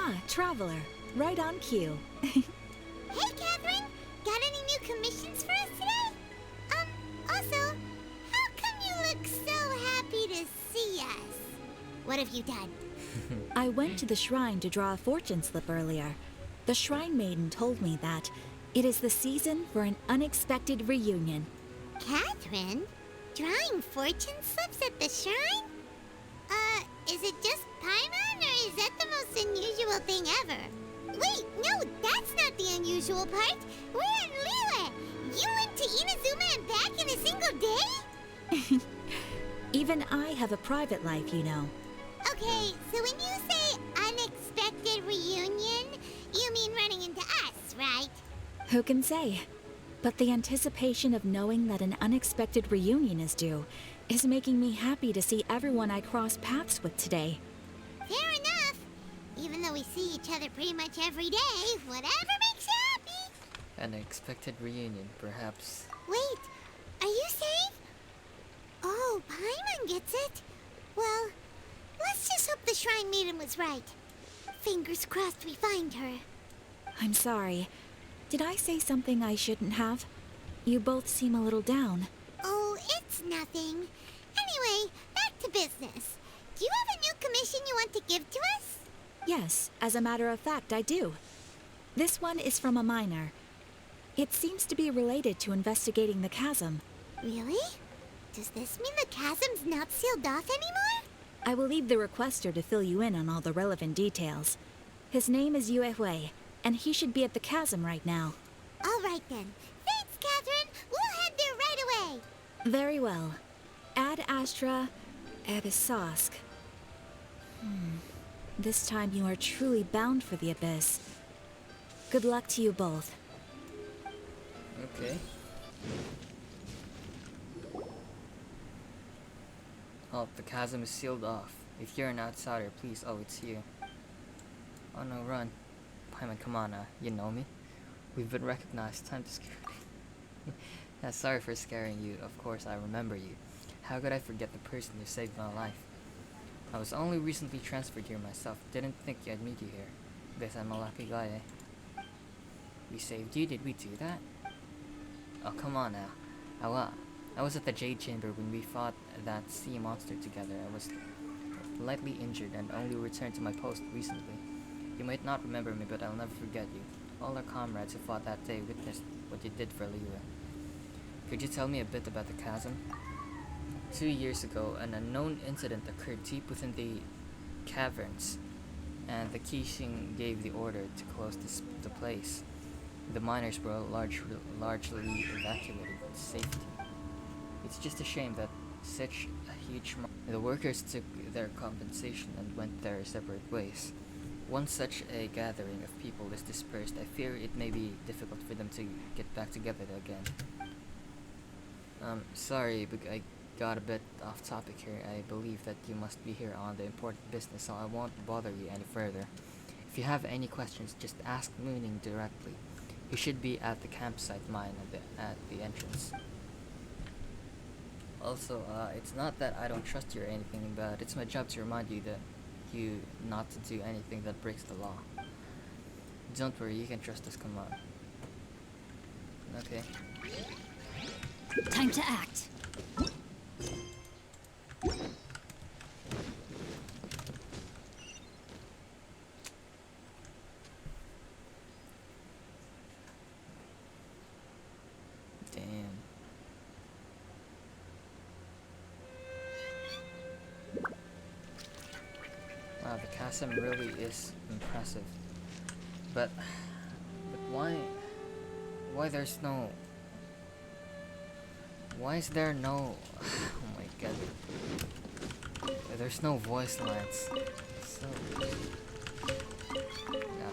Ah, Traveler. Right on cue. Hey, Catherine! Got any new commissions for us today? Also, how come you look so happy to see us? What have you done? I went to the shrine to draw a fortune slip earlier. The shrine maiden told me that it is the season for an unexpected reunion. Catherine? Drawing fortune slips at the shrine? Is it just Paimon, or is that the most unusual thing ever? Wait, no, that's not the unusual part. We're at Liyue. You went to Inazuma and back in a single day? Even I have a private life, you know. Okay, so when you say unexpected reunion, you mean running into us, right? Who can say? But the anticipation of knowing that an unexpected reunion is due is making me happy to see everyone I cross paths with today. Fair enough. Even though we see each other pretty much every day, whatever makes you happy. An unexpected reunion, perhaps. Wait, are you saying? Oh, Paimon gets it. Well, let's just hope the Shrine Maiden was right. Fingers crossed we find her. I'm sorry. Did I say something I shouldn't have? You both seem a little down. Oh, it's nothing. Anyway, back to business. Do you have a new commission you want to give to us? Yes, as a matter of fact, I do. This one is from a miner. It seems to be related to investigating the chasm. Really? Does this mean the chasm's not sealed off anymore? I will leave the requester to fill you in on all the relevant details. His name is Yue Hui, and he should be at the chasm right now. All right then. Thanks, Catherine. We'll head there right away. Very well. Ad Astra Abyssosque. This time you are truly bound for the abyss. Good luck to you both. Okay. Oh, the chasm is sealed off. If you're an outsider, please, oh, it's you. Oh no, run. Paimon, come on now. You know me? We've been recognized. Time to scare Yeah, sorry for scaring you. Of course, I remember you. How could I forget the person who saved my life? I was only recently transferred here myself. Didn't think I'd meet you here. Guess I'm a lucky guy, eh? We saved you, did we do that? Oh, come on now. I was at the Jade Chamber when we fought that sea monster together. I was lightly injured and only returned to my post recently. You might not remember me, but I'll never forget you. All our comrades who fought that day witnessed what you did for Liyue. Could you tell me a bit about the chasm? 2 years ago, an unknown incident occurred deep within the caverns, and the Qixing gave the order to close the place. The miners were largely evacuated with safety. It's just a shame that such a huge the workers took their compensation and went their separate ways. Once such a gathering of people is dispersed, I fear it may be difficult for them to get back together again. Sorry, but I got a bit off topic here. I believe that you must be here on the important business, so I won't bother you any further. If you have any questions, just ask Mooning directly. You should be at the campsite mine at the entrance. Also, it's not that I don't trust you or anything, but it's my job to remind you not to do anything that breaks the law. Don't worry, you can trust us, come on. Okay. Time to act. Damn. Wow, the chasm really is impressive. But why is there no oh my god. There's no voice lines. So yeah.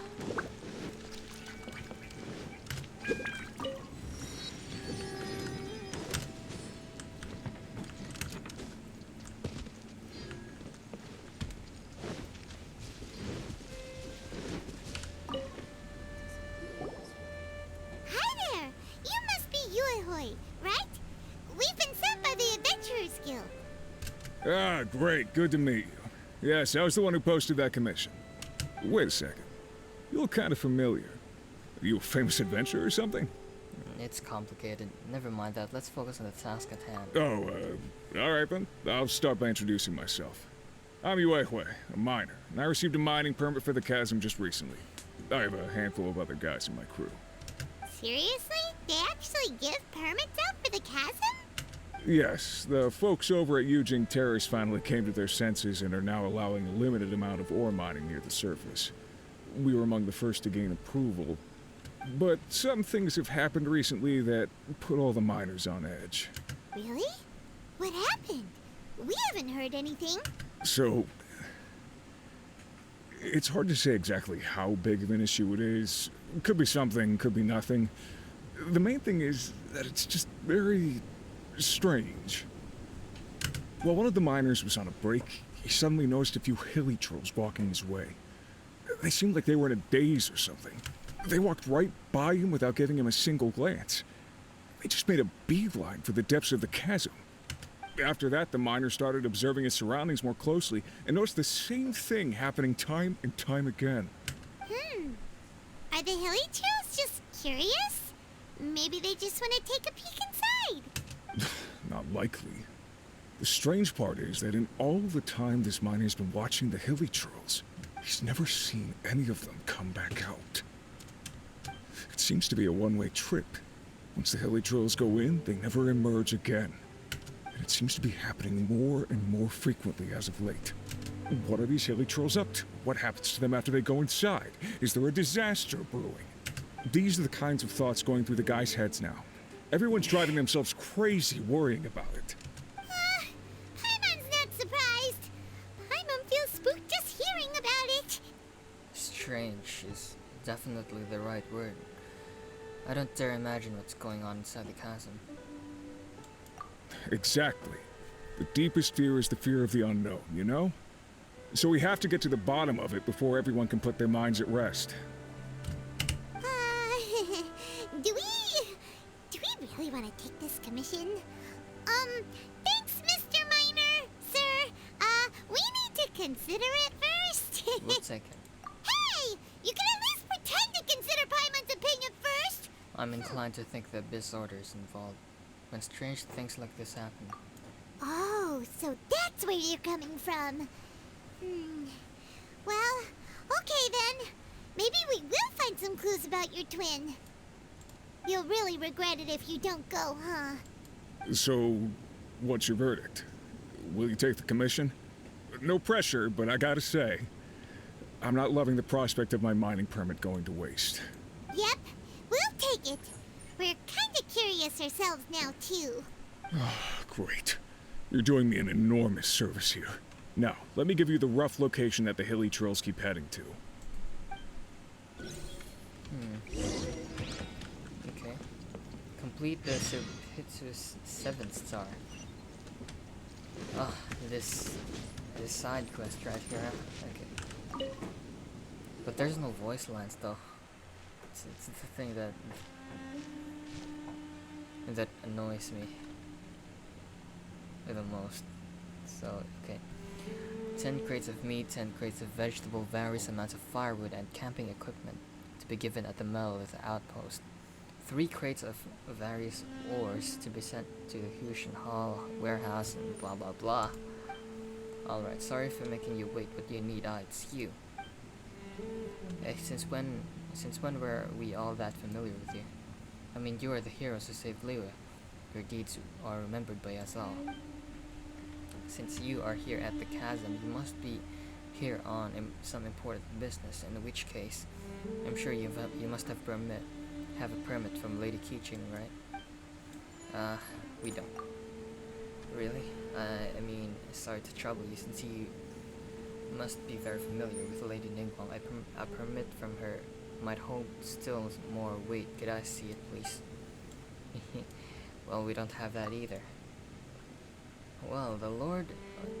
Hi there! You must be Yue, right? We've been sent by the Adventurers Guild. Ah, great. Good to meet you. Yes, I was the one who posted that commission. Wait a second. You look kind of familiar. Are you a famous adventurer or something? It's complicated. Never mind that. Let's focus on the task at hand. Oh, alright then. I'll start by introducing myself. I'm Yuehue, a miner, and I received a mining permit for the chasm just recently. I have a handful of other guys in my crew. Seriously? They actually give permits out for the chasm? Yes, the folks over at Yujing Terrace finally came to their senses and are now allowing a limited amount of ore mining near the surface. We were among the first to gain approval, but some things have happened recently that put all the miners on edge. Really? What happened? We haven't heard anything. So, it's hard to say exactly how big of an issue it is. Could be something, could be nothing. The main thing is that it's just very strange. While one of the miners was on a break, he suddenly noticed a few hilly trolls walking his way. They seemed like they were in a daze or something. They walked right by him without giving him a single glance. They just made a beeline for the depths of the chasm. After that, the miner started observing his surroundings more closely and noticed the same thing happening time and time again. Are the hilly trolls just curious? Maybe they just want to take a peek inside. Not likely. The strange part is that in all the time this miner's been watching the hilly trolls, he's never seen any of them come back out. It seems to be a one-way trip. Once the hilly trolls go in, they never emerge again. And it seems to be happening more and more frequently as of late. What are these hilly trolls up to? What happens to them after they go inside? Is there a disaster brewing? These are the kinds of thoughts going through the guys' heads now. Everyone's driving themselves crazy worrying about it. Paimon's not surprised. Paimon feels spooked just hearing about it. Strange is definitely the right word. I don't dare imagine what's going on inside the chasm. Exactly. The deepest fear is the fear of the unknown, you know? So we have to get to the bottom of it before everyone can put their minds at rest. Do we really want to take this commission? Thanks, Mr. Miner, sir. We need to consider it first. We'll take it. Hey! You can at least pretend to consider Paimon's opinion first! I'm inclined to think that disorder is involved when strange things like this happen. Oh, so that's where you're coming from. Well, okay then. Maybe we will find some clues about your twin. You'll really regret it if you don't go, huh? So, what's your verdict? Will you take the commission? No pressure, but I gotta say, I'm not loving the prospect of my mining permit going to waste. Yep, we'll take it. We're kinda curious ourselves now, too. Great. You're doing me an enormous service here. Now, let me give you the rough location that the hilly trolls keep heading to. Okay. Complete the Serpitous 7th star. Ah, this side quest right here. Okay. But there's no voice lines though. It's the thing that annoys me the most. So, okay. 10 crates of meat, 10 crates of vegetable, various amounts of firewood, and camping equipment to be given at the Mellowth outpost. 3 crates of various ores to be sent to the Hushin Hall warehouse and blah blah blah. Alright, sorry for making you wait, but you need it's you. Since when were we all that familiar with you? I mean, you are the heroes who saved Liyue. Your deeds are remembered by us all. Since you are here at the chasm, you must be here on some important business, in which case, I'm sure you must have a permit from Lady Keychain, right? We don't. Really? I mean, sorry to trouble you, since you must be very familiar with Lady Ningguang. A permit from her might hold still more weight. Could I see it, please? Well, we don't have that either. Well, the Lord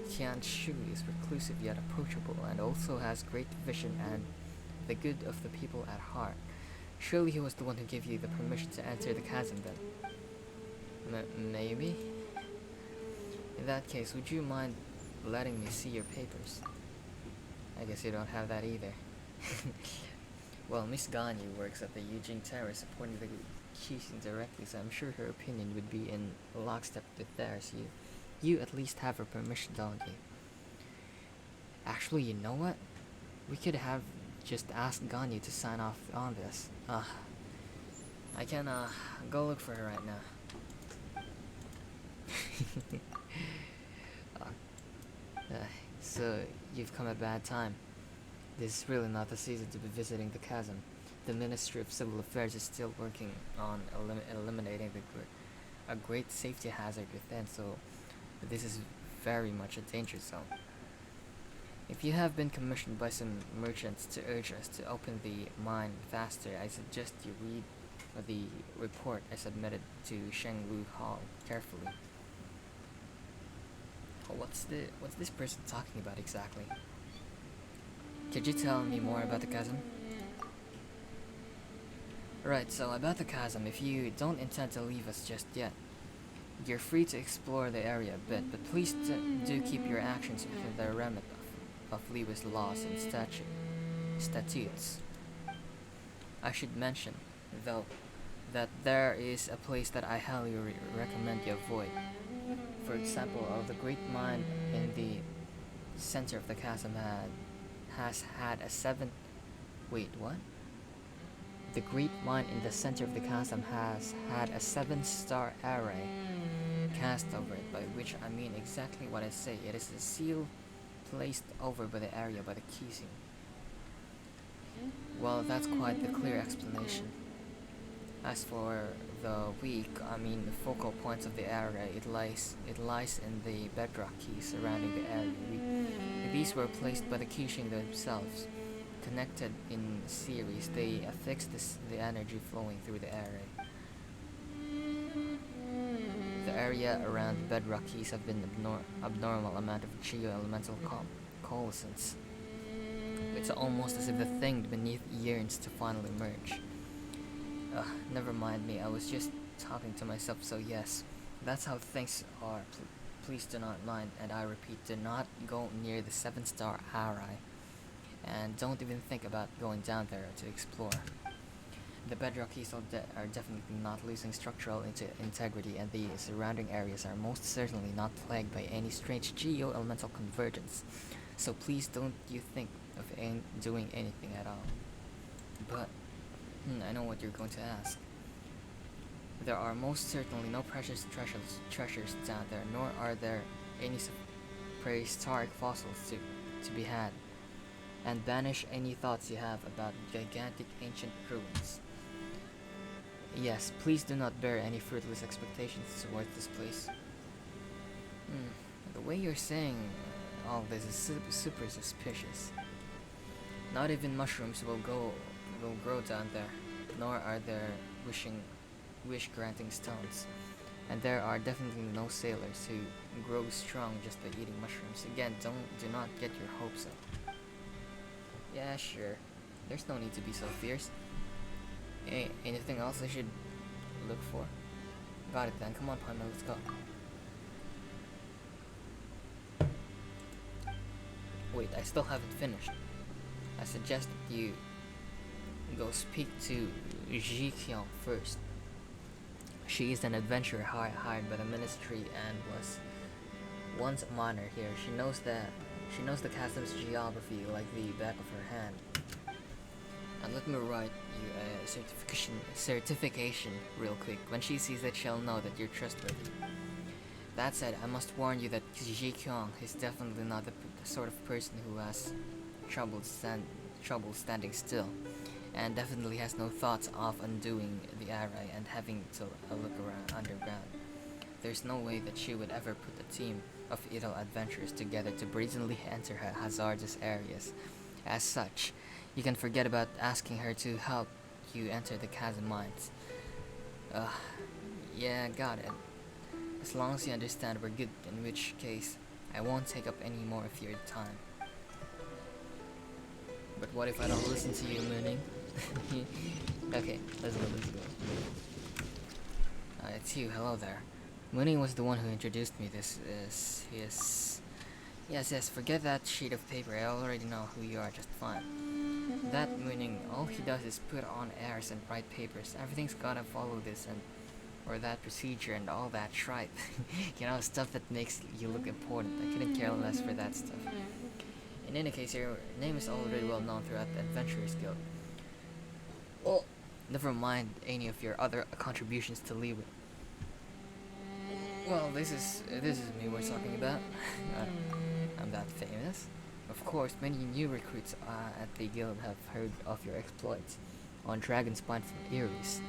Tianshu is reclusive yet approachable, and also has great vision and the good of the people at heart. Surely he was the one who gave you the permission to enter the chasm then? Maybe? In that case, would you mind letting me see your papers? I guess you don't have that either. Well, Miss Gagne works at the Eugene Tower supporting the Keating directly, so I'm sure her opinion would be in lockstep with theirs. You at least have her permission, don't you? Actually, you know what? We could have just asked Gagne to sign off on this. I can go look for her right now. So you've come at a bad time. This is really not the season to be visiting the chasm. The Ministry of Civil Affairs is still working on eliminating a great safety hazard within, so this is very much a danger zone. If you have been commissioned by some merchants to urge us to open the mine faster, I suggest you read the report I submitted to Shengwu Hall carefully. Oh, what's this person talking about exactly? Could you tell me more about the chasm? Right, so about the chasm, if you don't intend to leave us just yet, you're free to explore the area a bit, but please do keep your actions within the remit of Lewis laws and statutes. I should mention, though, that there is a place that I highly recommend you avoid. For example, the great mine in the center of the chasm has had a The great mine in the center of the chasm has had a 7-star array cast over it, by which I mean exactly what I say. It is a seal placed over by the area by the Keating. Well, that's quite the clear explanation. As for the the focal points of the area, it lies in the bedrock keys surrounding the area. These were placed by the Keating themselves. Connected in series, they affix the energy flowing through the area. The area around the bedrock keys have been abnormal amount of geo-elemental coalescence. It's almost as if the thing beneath yearns to finally merge. Never mind me, I was just talking to myself, so yes, that's how things are. Please do not mind, and I repeat, do not go near the 7-star array. And don't even think about going down there to explore. The bedrock keys are definitely not losing structural integrity, and the surrounding areas are most certainly not plagued by any strange geo-elemental convergence. So please don't you think of doing anything at all. But, I know what you're going to ask. There are most certainly no precious treasures down there, nor are there any prehistoric fossils to be had. And banish any thoughts you have about gigantic ancient ruins. Yes, please do not bear any fruitless expectations towards this place. The way you're saying all this is super suspicious. Not even mushrooms will grow down there, nor are there wish-granting stones. And there are definitely no sailors who grow strong just by eating mushrooms. Again, do not get your hopes up. Yeah, sure. There's no need to be so fierce. Anything else I should look for? Got it then. Come on, Paimon, let's go. Wait, I still haven't finished. I suggest that you go speak to Ji Kyung first. She is an adventurer hired by the ministry and was once a miner here. She knows the chasm's geography like the back of her hand. And let me write you a certification real quick. When she sees it, she'll know that you're trustworthy. That said, I must warn you that Ji Kyung is definitely not the sort of person who has trouble standing still, and definitely has no thoughts of undoing the array and having to look around underground. There's no way that she would ever put a team of idle adventurers together to brazenly enter her hazardous areas. As such, you can forget about asking her to help you enter the chasm mines. Yeah, got it. As long as you understand, we're good, in which case, I won't take up any more of your time. But what if I don't listen to you, Mooning? Okay, let's go. It's you, hello there. Mooning was the one who introduced me. This is... Yes, forget that sheet of paper. I already know who you are just fine. That meaning all he does is put on airs and write papers. Everything's gotta follow this and or that procedure and all that tripe. You know, stuff that makes you look important. I couldn't care less for that stuff. In any case, your name is already well known throughout the Adventurers Guild. Well, never mind any of your other contributions to Leeward. Well, this is me we're talking about. I'm that famous. Of course, many new recruits at the guild have heard of your exploits on Dragon's Spine from Ares.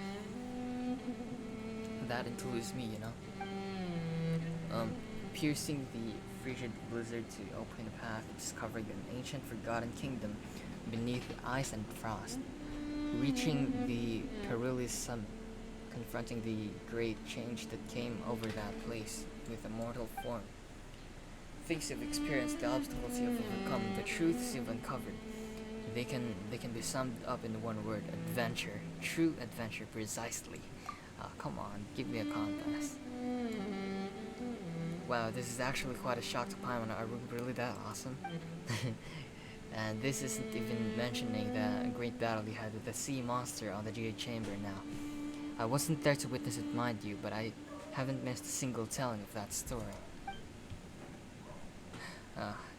That includes me, you know. Piercing the frigid blizzard to open a path, discovering an ancient forgotten kingdom beneath ice and frost. Reaching the perilous summit, confronting the great change that came over that place with a mortal form. Things you've experienced, the obstacles you've overcome, the truths you've uncovered. They can be summed up in one word: adventure. True adventure, precisely. Come on, give me a contest. Wow, this is actually quite a shock to Paimon. Are we really that awesome? And this isn't even mentioning the great battle you had with the sea monster on the Jade Chamber now. I wasn't there to witness it, mind you, but I haven't missed a single telling of that story.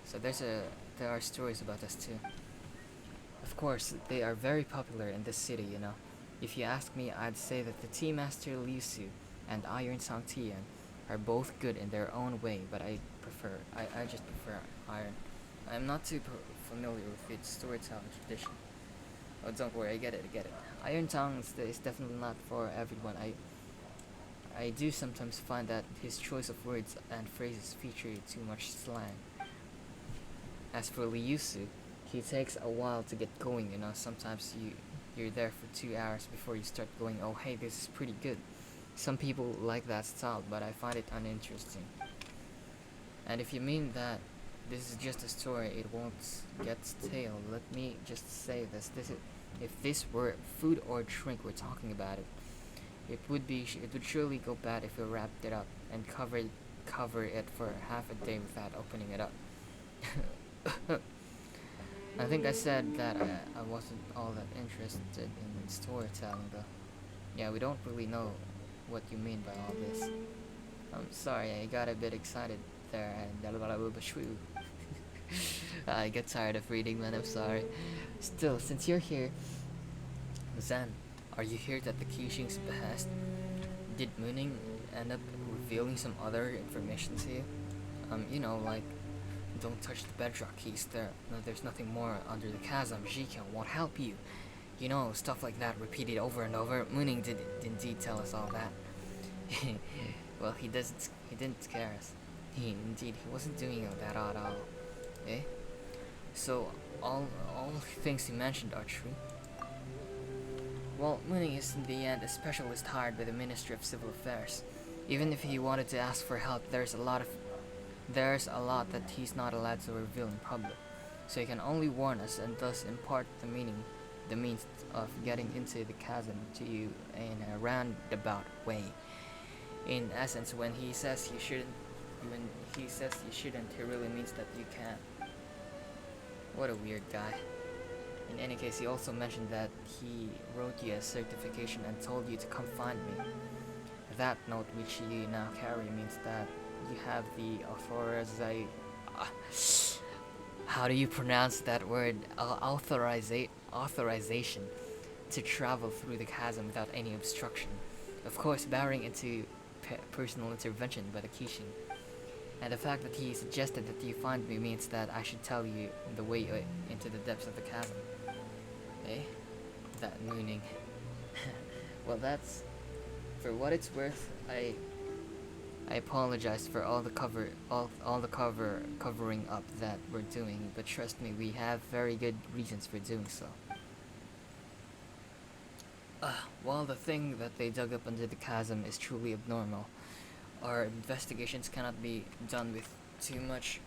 So there are stories about us too. Of course, they are very popular in this city, you know. If you ask me, I'd say that the Tea Master Liu Su and Iron Song Tian are both good in their own way, but I just prefer Iron. I'm not too familiar with its storytelling tradition. Oh, don't worry, I get it. Iron Tongue is definitely not for everyone. I do sometimes find that his choice of words and phrases feature too much slang. As for Liu Su, he takes a while to get going, you know. Sometimes you're there for 2 hours before you start going, oh hey, this is pretty good. Some people like that style, but I find it uninteresting. And if you mean that this is just a story, it won't get stale, let me just say this. If this were food or drink we're talking about it would surely go bad if we wrapped it up and cover it for half a day without opening it up. I think I said that I wasn't all that interested in storytelling though. Yeah, we don't really know what you mean by all this. I'm sorry, I got a bit excited there and I get tired of reading, man, I'm sorry. Still, since you're here, Zen, are you here at the Kishing's behest? Did Mooning end up revealing some other information to you? You know, like, don't touch the bedrock keys there. No, there's nothing more under the chasm. Jikyung won't help you. You know, stuff like that repeated over and over. Mooning did indeed tell us all that. Well, he didn't scare us. He wasn't doing that at all. Eh? So, all things you mentioned are true? Well, Mooning is in the end a specialist hired by the Ministry of Civil Affairs. Even if he wanted to ask for help, there's a lot that he's not allowed to reveal in public. So he can only warn us and thus impart the means of getting into the chasm to you in a roundabout way. In essence, when he says you shouldn't, he really means that you can't. What a weird guy. In any case, he also mentioned that he wrote you a certification and told you to come find me. That note, which you now carry, means that you have the how do you pronounce that word? Authorization to travel through the chasm without any obstruction. Of course, barring into personal intervention by the Kishin. And the fact that he suggested that you find me means that I should tell you the way into the depths of the chasm. Eh? That mooning. Well, that's... For what it's worth, I apologize for all the covering up that we're doing, but trust me, we have very good reasons for doing so. While the thing that they dug up under the chasm is truly abnormal, our investigations cannot be done with too much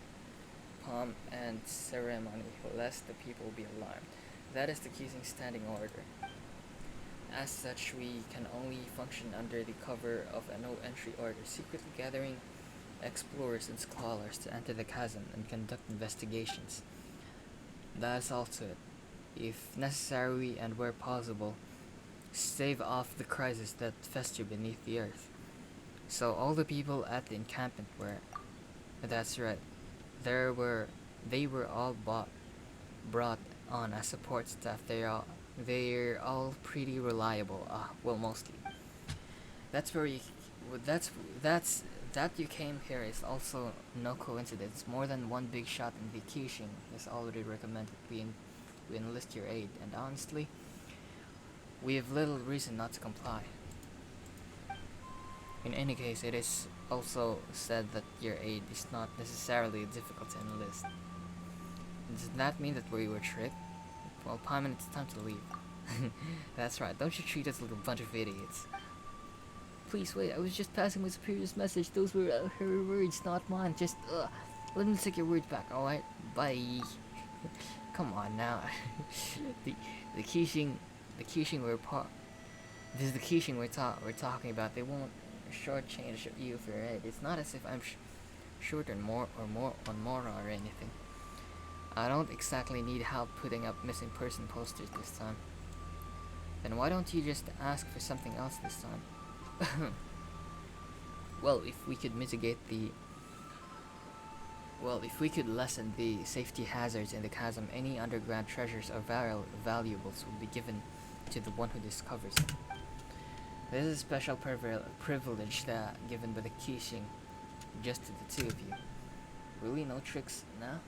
pomp and ceremony, lest the people be alarmed. That is the Kissing standing order. As such, we can only function under the cover of a no-entry order, secretly gathering explorers and scholars to enter the chasm and conduct investigations. That is all to it. if necessary and where possible, stave off the crises that fester beneath the earth. So all the people at the encampment were, that's right, there were, they were all brought on as support staff. They're all pretty reliable. Well, mostly. That's where you, that's that you came here is also no coincidence. More than one big shot in vacation has already recommended we enlist your aid, and honestly, we have little reason not to comply. In any case, it is also said that your aid is not necessarily difficult to enlist. Does that mean that we were tricked? Well, Paimon, it's time to leave. That's right, don't you treat us like a bunch of idiots. Please wait, I was just passing my superior's message. Those were her words, not mine. Just, let me take your words back, alright? Bye. Come on now. the Keeshing this is the Keeshing we're talking about. They won't shortchange you for your aid. It's not as if I'm short on more or anything. I don't exactly need help putting up missing person posters this time. Then why don't you just ask for something else this time? Well, if we could lessen the safety hazards in the chasm, any underground treasures or valuables will be given to the one who discovers them. This is a special privilege that given by the Keeshing, just to the two of you. Really, no tricks now?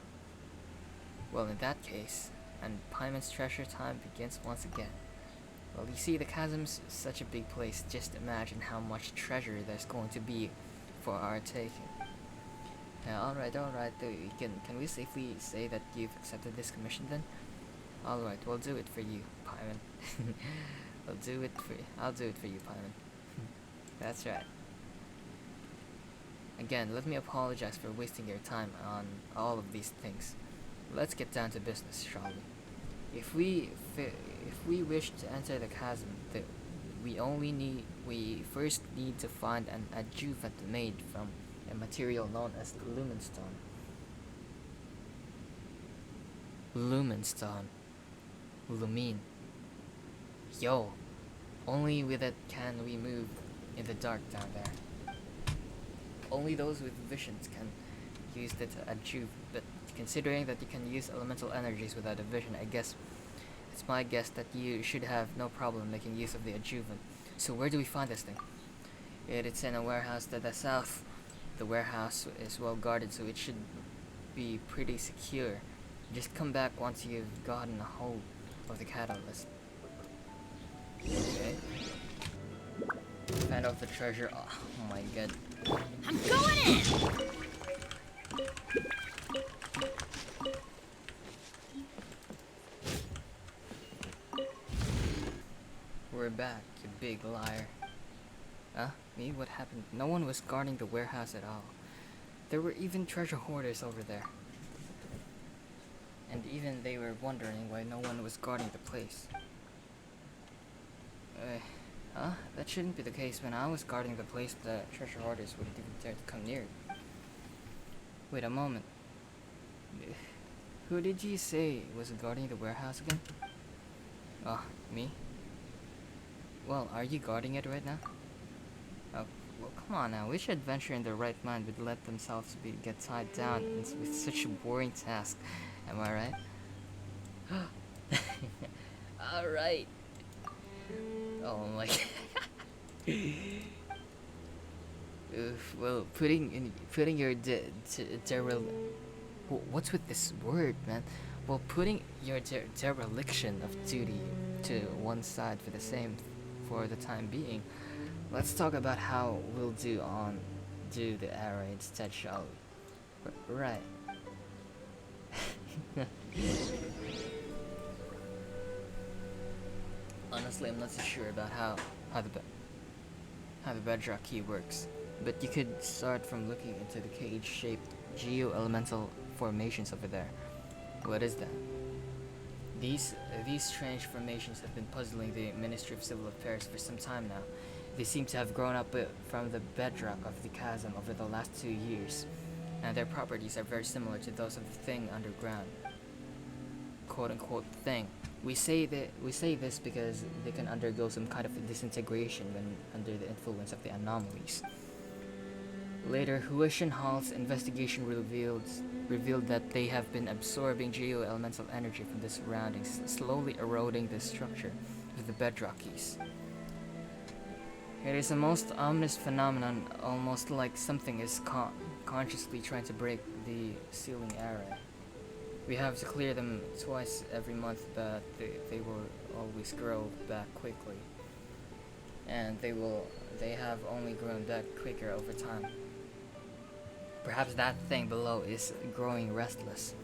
Well, in that case, and Paimon's treasure time begins once again. Well, you see, the chasm's such a big place. Just imagine how much treasure there's going to be for our taking. Alright, can we safely say that you've accepted this commission then? Alright, we'll do it for you, Paimon. I'll do it for you, Paimon. That's right. Again, let me apologize for wasting your time on all of these things. Let's get down to business, shall we? If we wish to enter the chasm, we first need to find an adjuvant made from a material known as lumenstone. Lumenstone. Lumine. Yo, only with it can we move in the dark down there. Only those with visions can use it to adjuvant, but considering that you can use elemental energies without a vision, I guess it's my guess that you should have no problem making use of the adjuvant. So where do we find this thing? It's in a warehouse to the south. The warehouse is well guarded, so it should be pretty secure. Just come back once you've gotten a hold of the catalyst. Okay. Find out the treasure. Oh my god. I'm going in! We're back, you big liar. Huh? Me? What happened? No one was guarding the warehouse at all. There were even treasure hoarders over there. And even they were wondering why no one was guarding the place. That shouldn't be the case. When I was guarding the place, the treasure hoarders wouldn't even dare to come near it. Wait a moment. Who did you say was guarding the warehouse again? Oh, me? Well, are you guarding it right now? Oh, well, come on now. Which adventurer in their right mind would let themselves get tied down with such a boring task? Am I right? Alright. Oh my god. Well, putting your what's with this word, man? Well, putting your dereliction of duty to one side for the time being, let's talk about how we'll do the arrow instead, shall we? Right. Honestly, I'm not so sure about how the bedrock key works, but you could start from looking into the cage-shaped geo-elemental formations over there. What is that? These strange formations have been puzzling the Ministry of Civil Affairs for some time now. They seem to have grown up from the bedrock of the chasm over the last 2 years, and their properties are very similar to those of the thing underground. Quote-unquote thing. We say this because they can undergo some kind of disintegration when under the influence of the anomalies. Later, Huishan Hall's investigation revealed that they have been absorbing geo-elemental energy from the surroundings, slowly eroding the structure of the bedrock keys. It is a most ominous phenomenon, almost like something is consciously trying to break the sealing area. We have to clear them twice every month, but they will always grow back quickly. And they have only grown back quicker over time. Perhaps that thing below is growing restless,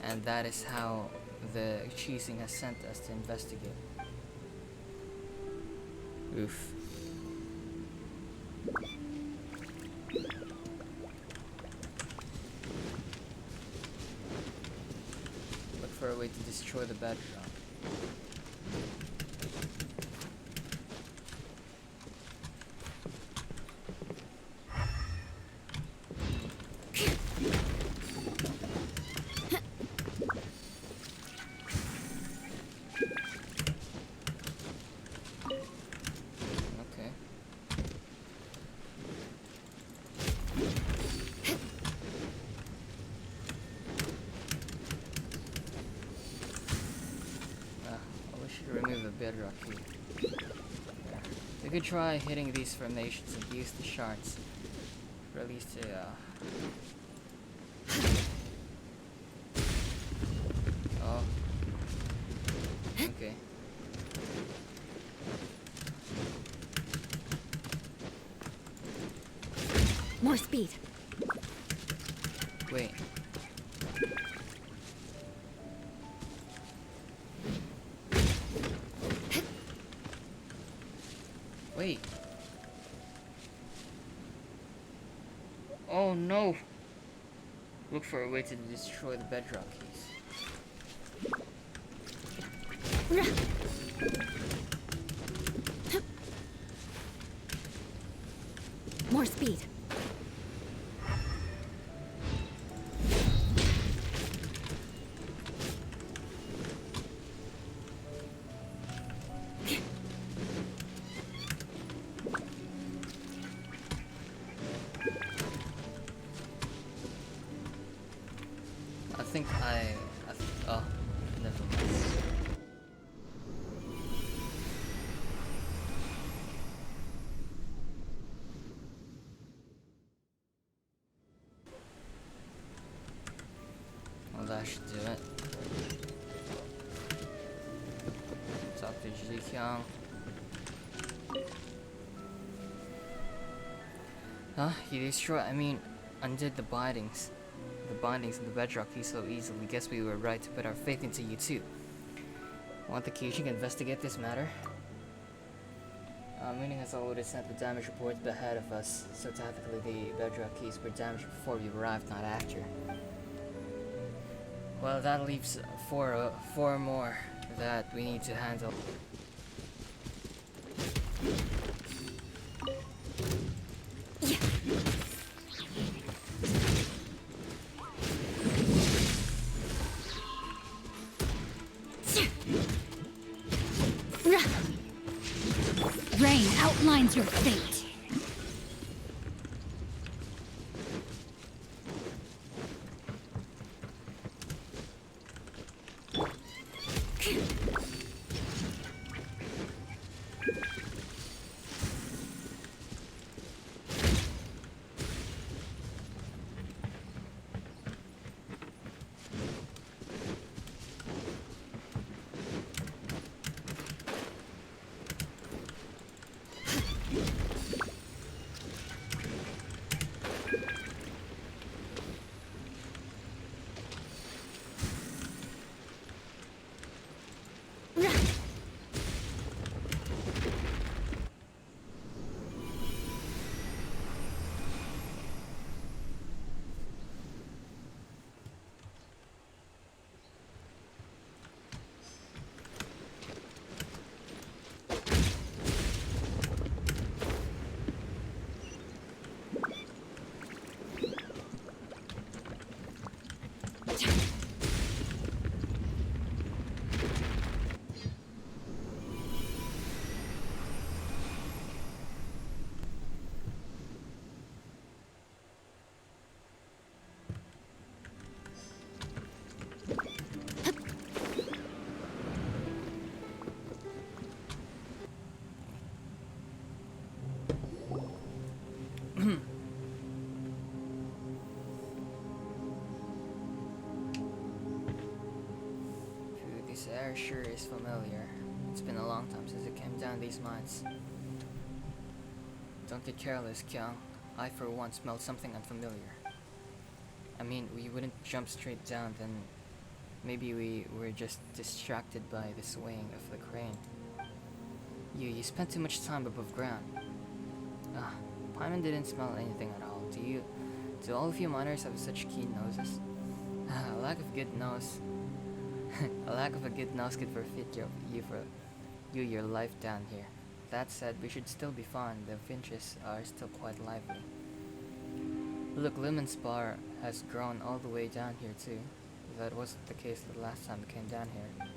and that is how the Chasm has sent us to investigate. Oof. Look for a way to destroy the bedrock. Okay. I wish to remove the bedrock key. There. We could try hitting these formations and use the shards. Release the Oh. Okay. More speed. Wait. Wait. Oh no! Look for a way to destroy the bedrock keys. More speed. Oh, never mind. Well, that should do it. Talk to Jikyang. Huh? Undid the bindings. The bindings of the bedrock key so easily. Guess we were right to put our faith into you too. Want the Keisha to investigate this matter? Meaning has already sent the damage reports ahead of us, so technically the bedrock keys were damaged before we arrived, not after. Well, that leaves four more that we need to handle. Rain outlines your fate. air sure is familiar. It's been a long time since I came down these mines. Don't get careless, Kyung. I for one smelled something unfamiliar. I mean, we wouldn't jump straight down, then maybe we were just distracted by the swaying of the crane. You spent too much time above ground. Paimon didn't smell anything at all. Do all of you miners have such keen noses? A lack of a good nose could forfeit your life down here. That said, we should still be fine. The finches are still quite lively. Look, Lumen's bar has grown all the way down here too. That wasn't the case the last time we came down here.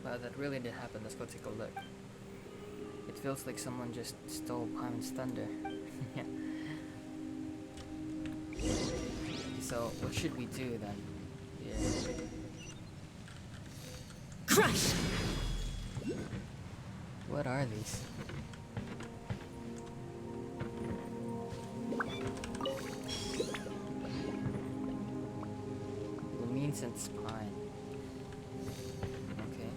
But that really did happen. Let's go take a look. It feels like someone just stole Paimon's thunder. Yeah. So, what should we do then? Yeah. Crush! What are these? Luminescent pine. Okay.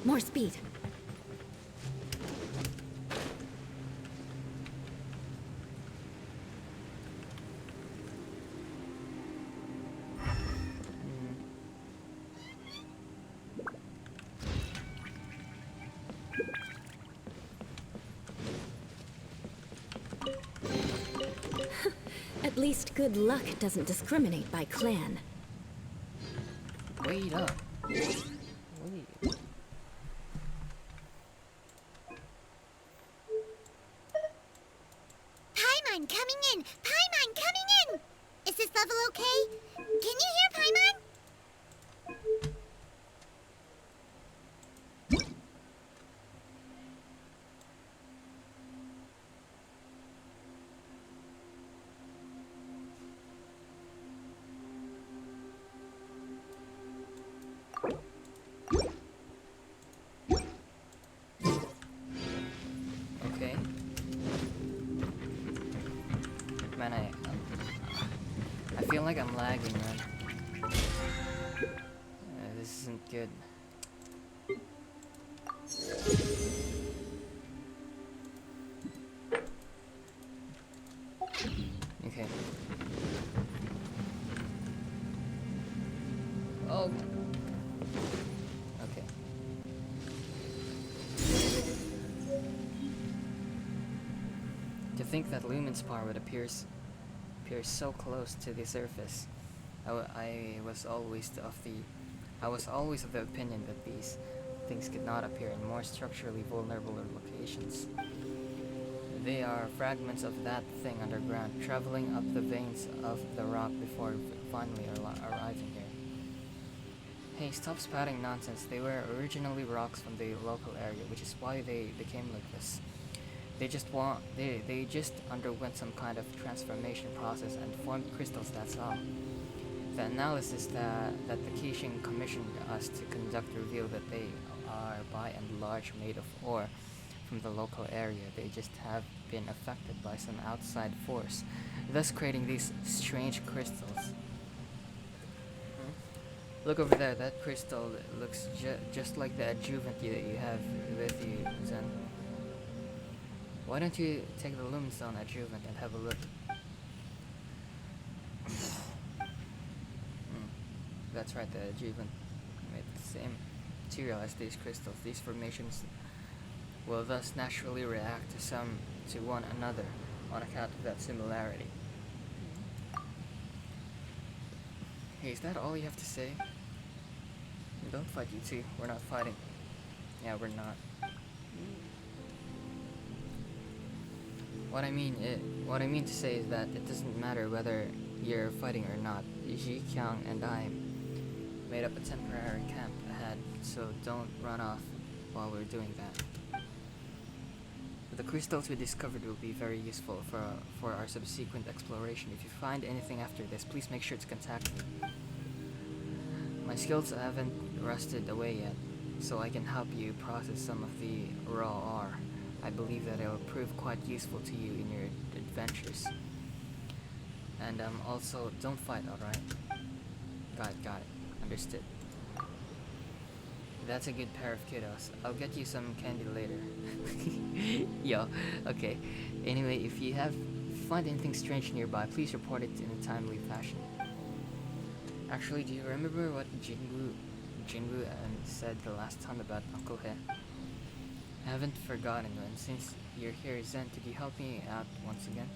More speed. At least good luck doesn't discriminate by clan. Wait up. Wait. Paimon coming in! Paimon coming in! Is this level okay? Can you hear Paimon? Okay. Man, I feel like I'm lagging, man. This isn't good. Okay. Oh. Okay. To think that Lumen's power would appear so close to the surface. I was always of the opinion that these things could not appear in more structurally vulnerable locations. They are fragments of that thing underground, traveling up the veins of the rock before finally arriving here. Hey, stop spouting nonsense. They were originally rocks from the local area, which is why they became like this. They just underwent some kind of transformation process and formed crystals, that's all. The analysis that the Keishin commissioned us to conduct revealed that they are by and large made of ore from the local area. They just have been affected by some outside force, thus creating these strange crystals. Look over there, that crystal looks just like the adjuvant you have with you, Zen. Why don't you take the Lumestone adjuvant and have a look? That's right, the adjuvant made the same material as these crystals. These formations will thus naturally react to one another on account of that similarity. Hey, is that all you have to say? Don't fight, you two. We're not fighting. Yeah, we're not. What I mean to say is that it doesn't matter whether you're fighting or not. Ji, Kyung, and I made up a temporary camp ahead, so don't run off while we're doing that. The crystals we discovered will be very useful for our subsequent exploration. If you find anything after this, please make sure to contact me. My skills haven't rusted away yet, so I can help you process some of the raw ore. I believe that it will prove quite useful to you in your adventures. And also, don't fight, alright? Got it. Understood. That's a good pair of kiddos. I'll get you some candy later. Yo, okay. Anyway, if you find anything strange nearby, please report it in a timely fashion. Actually, do you remember what Jinwoo said the last time about Uncle He? I haven't forgotten, and since you're here, Zen, could you help me out once again?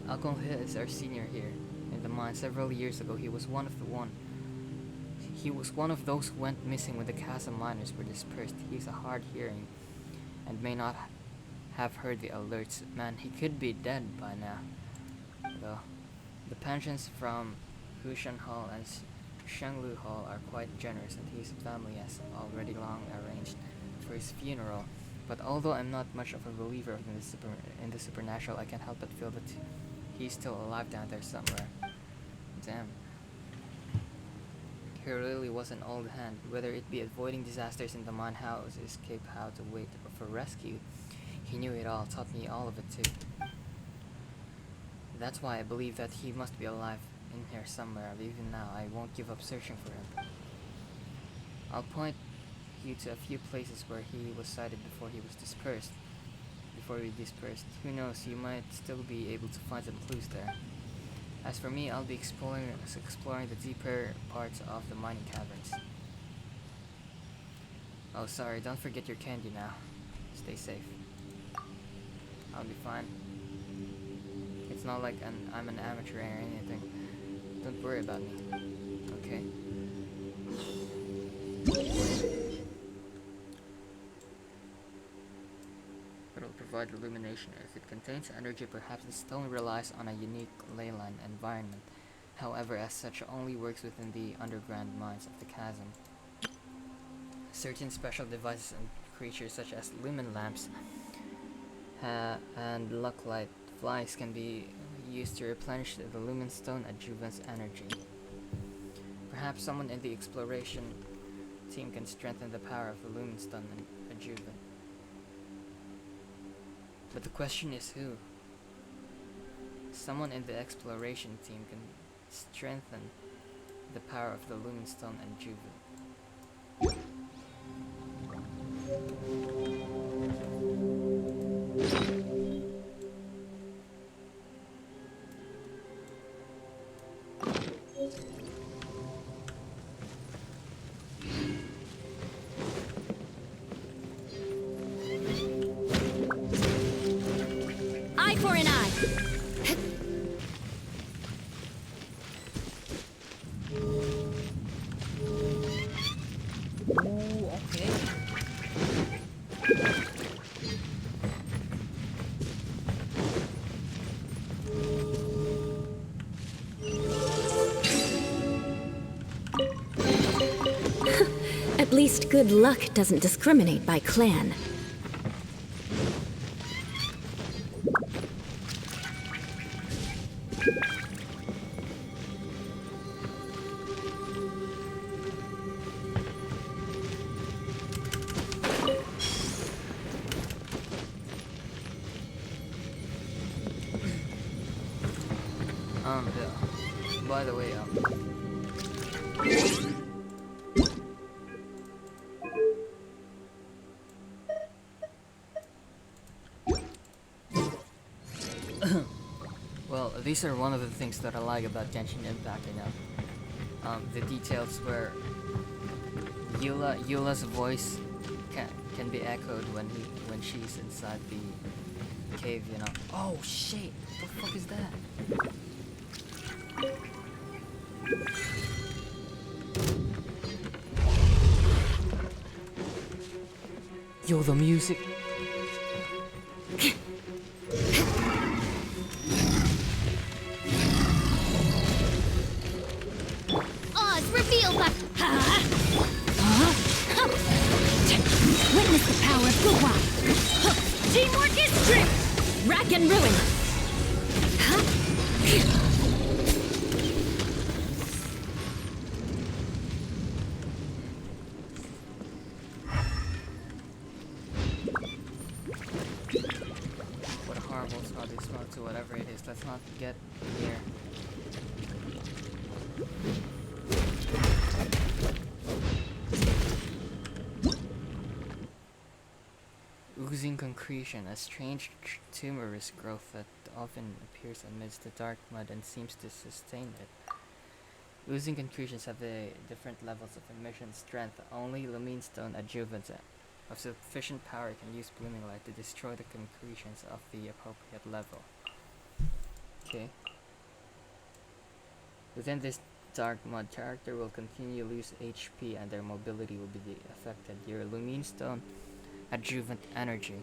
Uncle He is our senior here in the mine. Several years ago, he was one of those who went missing when the Chasm miners were dispersed. He's a hard hearing and may not have heard the alerts. Man, he could be dead by now, though. The pensions from Hushan Hall and Shanglu Hall are quite generous, and his family has already long arranged for his funeral. But although I'm not much of a believer in the supernatural, I can't help but feel that he's still alive down there somewhere. Damn. He really was an old hand, whether it be avoiding disasters in the mine house, escape how to wait for rescue. He knew it all, taught me all of it too. That's why I believe that he must be alive in here somewhere. Even now, I won't give up searching for him. I'll point you to a few places where he was sighted before we dispersed. Who knows, you might still be able to find some clues there. As for me, I'll be exploring the deeper parts of the mining caverns. Oh, sorry, don't forget your candy now. Stay safe. I'll be fine. It's not like I'm an amateur or anything. Don't worry about me, okay? It'll provide illumination. If it contains energy, perhaps the stone relies on a unique leyline environment. However, as such, only works within the underground mines of the chasm. Certain special devices and creatures such as lumen lamps and lucklight flies can be used to replenish the lumen stone adjuvant's energy. Perhaps someone in the exploration team can strengthen the power of the lumen stone adjuvant. But the question is who? Someone in the exploration team can strengthen the power of the lumen stone adjuvant. Eye for an eye. Oh, okay. At least good luck doesn't discriminate by clan. By the way, well, these are one of the things that I like about Genshin Impact, you know. The details where Eula's voice can be echoed when she's inside the cave, you know. Oh shit! What the fuck is that? Yo, the music. Oz, reveal the... Witness the power of Guhua. Teamwork is strength. Rack and ruin. What a horrible smell they smell to whatever it is. Let's not Oozing concretion, a strange tumorous growth that often appears amidst the dark mud and seems to sustain it. Oozing concretions have different levels of emission strength. Only Luminestone adjuvants of sufficient power can use blooming light to destroy the concretions of the appropriate level. Okay. Within this dark mud, character will continue to lose HP and their mobility will be affected. Your Luminestone adjuvant energy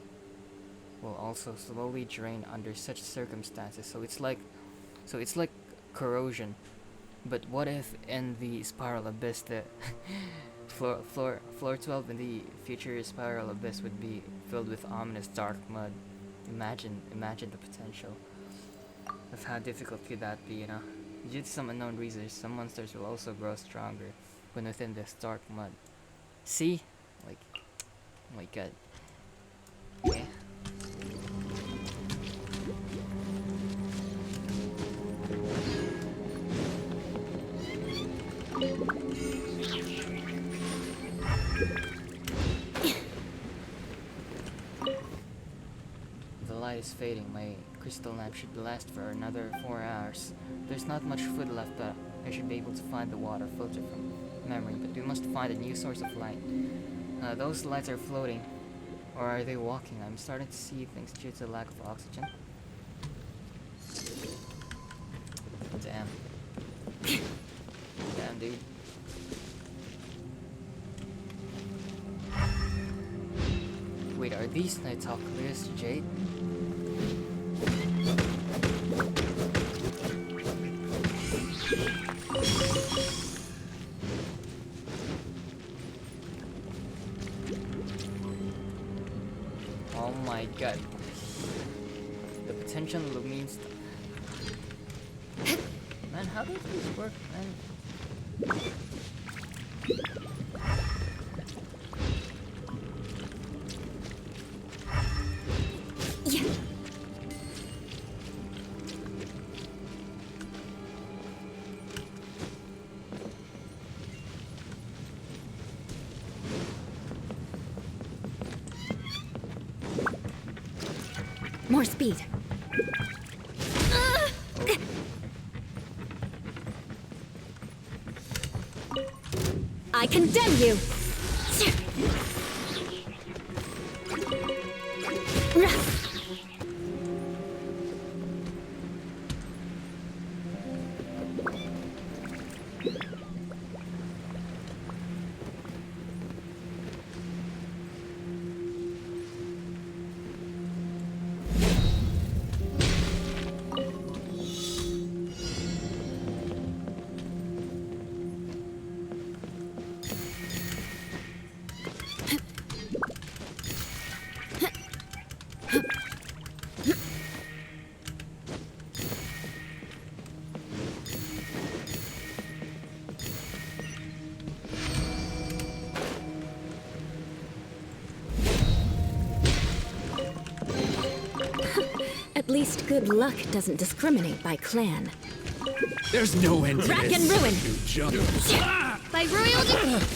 will also slowly drain under such circumstances. So it's like corrosion. But what if in the spiral abyss the floor 12 in the future spiral abyss would be filled with ominous dark mud? Imagine the potential of how difficult could that be, you know? Due to some unknown reasons, some monsters will also grow stronger when within this dark mud. See? Like, oh my god. Yeah. The light is fading. My crystal lamp should last for another 4 hours. There's not much food left, but I should be able to find the water filter from memory. But we must find a new source of light. Those lights are floating. Or are they walking? I'm starting to see things due to lack of oxygen. Damn. Damn, dude. Wait, are these Nitocleus Jade? Oh my god. The potential means. Man, how does this work, man? Yeah. More speed. I condemn you! At least good luck doesn't discriminate by clan. There's no end to Rack this. and ruin! You jump. By royal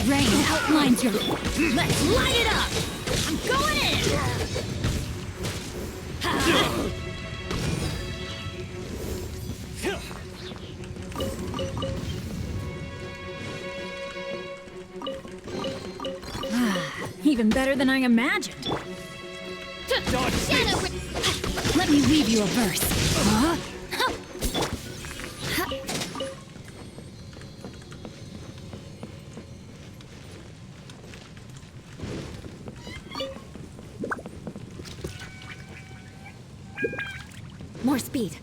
Rain outlines your. Let's light it up! I'm going in! Even better than I imagined. Let me weave you a verse. More speed.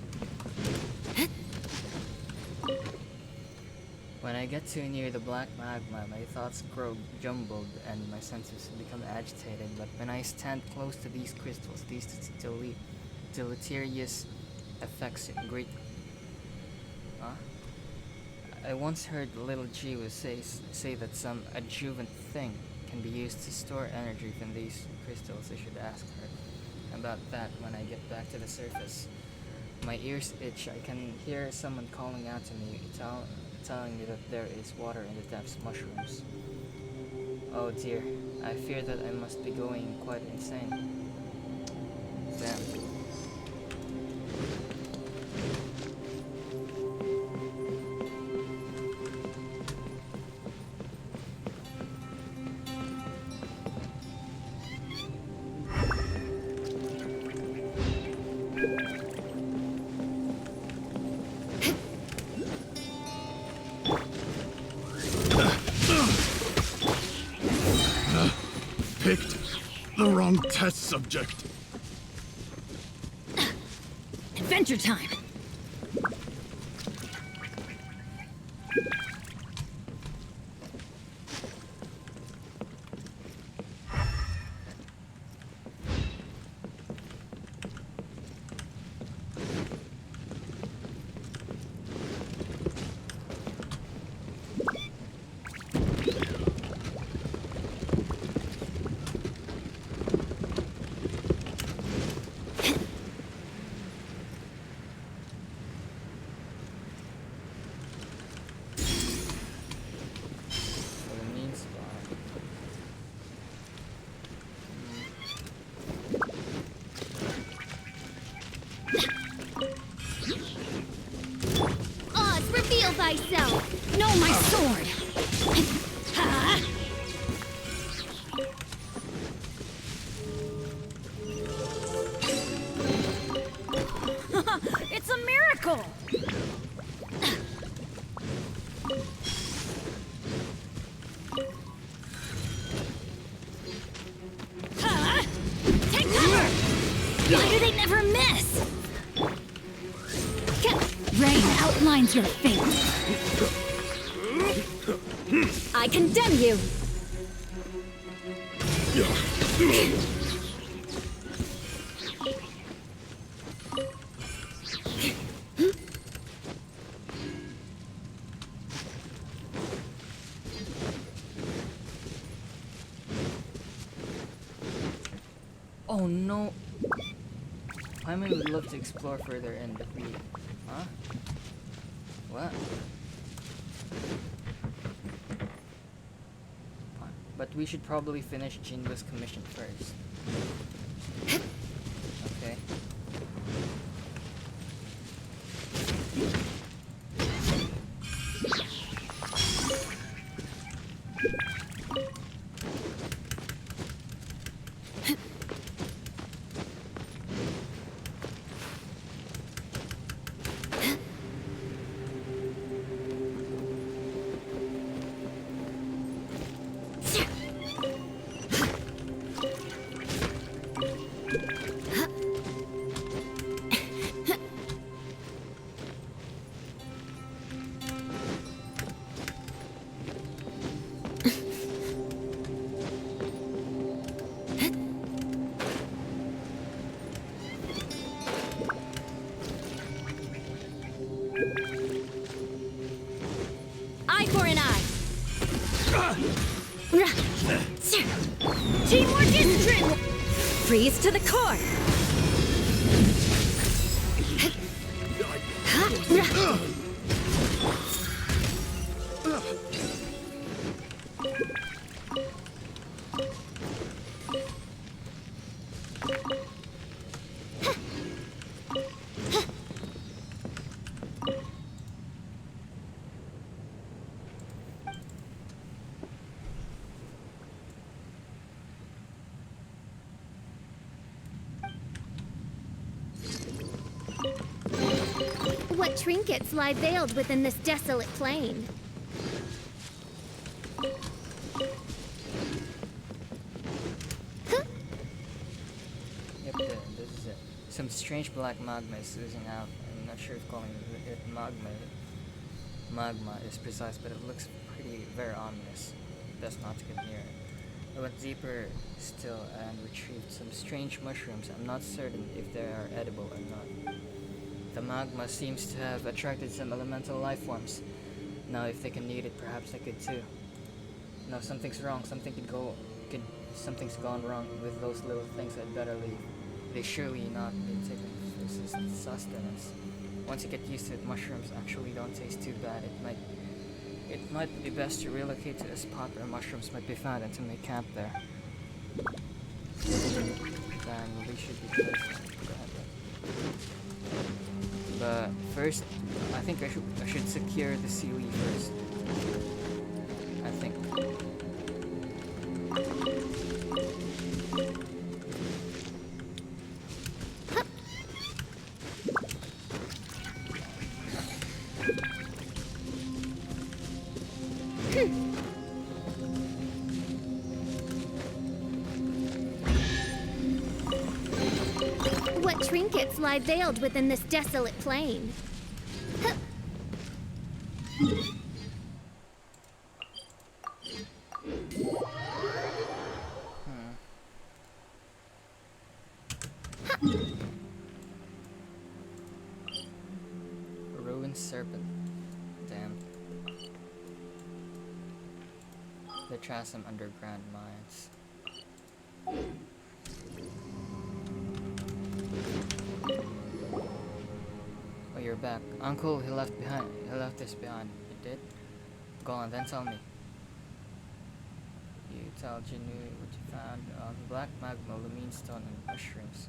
When I get too near the black magma, my thoughts grow jumbled and my senses become agitated. But when I stand close to these crystals, these deleterious effects great. I once heard little Jiwa say that some adjuvant thing can be used to store energy from these crystals. I should ask her about that when I get back to the surface. My ears itch. I can hear someone calling out to me, telling me that there is water in the depths, mushrooms. Oh dear, I fear that I must be going quite insane. the wrong test subject. Adventure time! For the mean spot. Oz, reveal thyself! No, my sword! Ha! It's a miracle! Ha! Take cover! Why do they never miss? Rain outlines your fate. I condemn you! Oh no! Paimon would love to explore further in, but we... Huh? What? But we should probably finish Jinba's commission first. Okay. Eye for an eye. Teamwork is strength. Freeze to the core. What trinkets lie veiled within this desolate plain? Yep, this is it. Some strange black magma is oozing out. I'm not sure if calling it magma is precise, but it looks very ominous. Best not to get near it. I went deeper still and retrieved some strange mushrooms. I'm not certain if they are edible or not. The magma seems to have attracted some elemental life forms. Now if they can eat it, perhaps I could too. No, something's wrong. Something's gone wrong with those little things. I'd better leave. They surely not been taken for sustenance. Once you get used to it, mushrooms actually don't taste too bad. It might be best to relocate to a spot where mushrooms might be found and to make camp there. Then we should be close. But first, I think I should secure the Sealy first. I think. trinkets lie veiled within this desolate plain. Ruined serpent. Damn. The Chasm underground mines. Oh, you're back. Uncle, he left this behind. You did? Go on, then tell me. You tell Jinu what you found on the black magma, lamine stone, and mushrooms.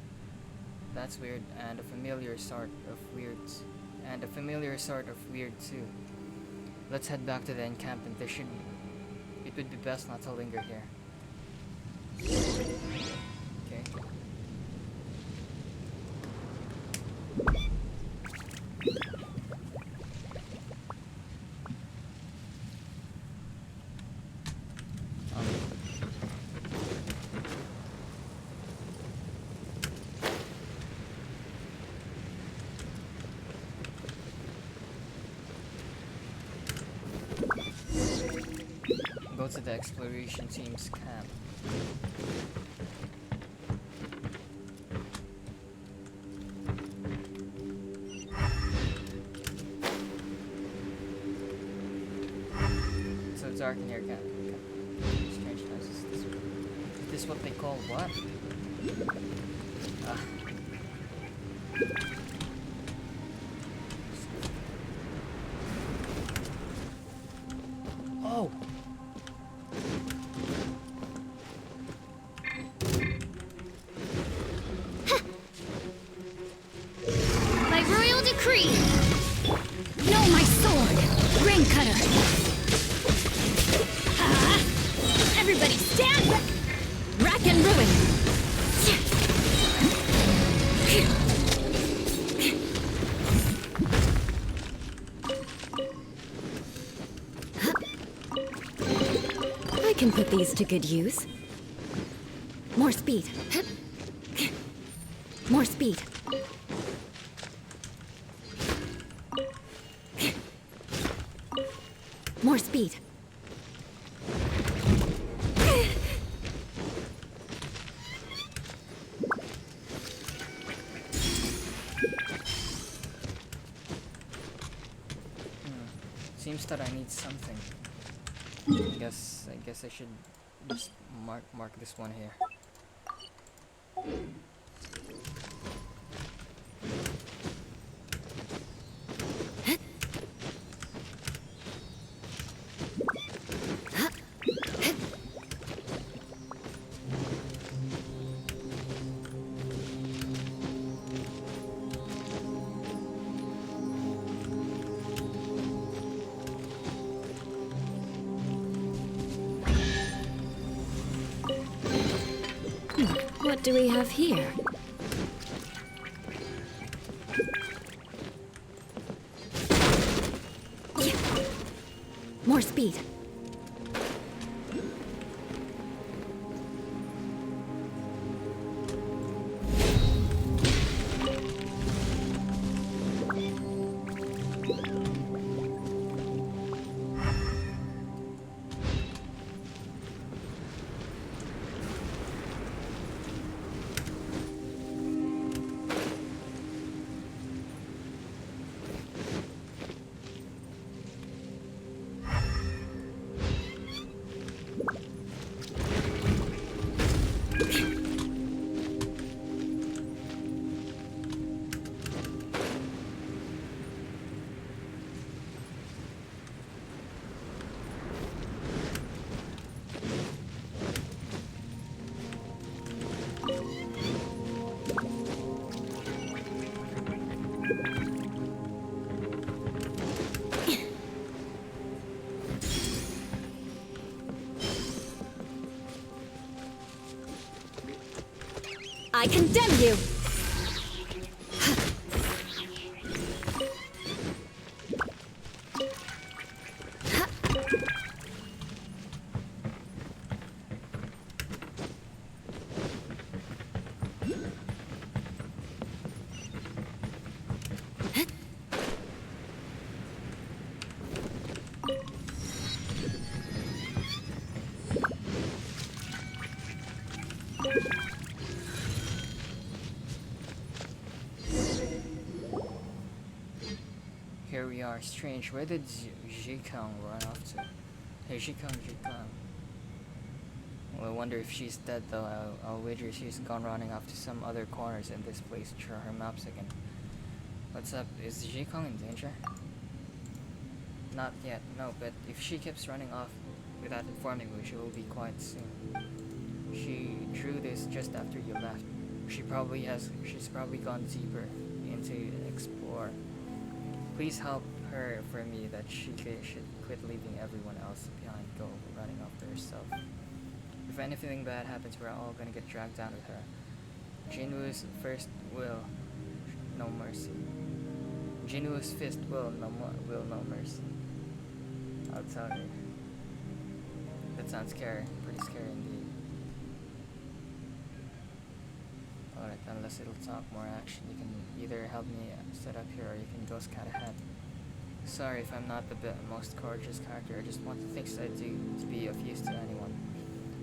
That's weird, and a familiar sort of weird. And a familiar sort of weird too. Let's head back to the encampment. It would be best not to linger here. Okay. Go to the exploration team's camp. So it's dark in here, camp. Strange noises. Is this what they call what? Ah. Oh! By royal decree! No, my sword! Ring cutter! Everybody stand! Rack and ruin! I can put these to good use. More speed. More speed. More speed. Seems that I need something. I guess I should just mark this one here. What do we have here? More speed. I condemn you! we are. Strange. Where did Zhikang run off to? Hey, Zhikang. Well, I wonder if she's dead though. I'll wager she's gone running off to some other corners in this place to try her maps again. What's up? Is Zhikang in danger? Not yet, no, but if she keeps running off without informing me, she will be quite soon. She drew this just after you left. She's probably gone deeper into explore. Please help her for me that she should quit leaving everyone else behind, go running off for herself. If anything bad happens, we're all gonna get dragged down with her. Jinwoo's first will, no mercy. Jinwoo's fist will no mercy. I'll tell you. That sounds scary, pretty scary indeed. Alright, unless it'll talk more action, you can either help me set up here or you can go scout ahead. Sorry if I'm not the most courageous character, I just want the things I do to be of use to anyone.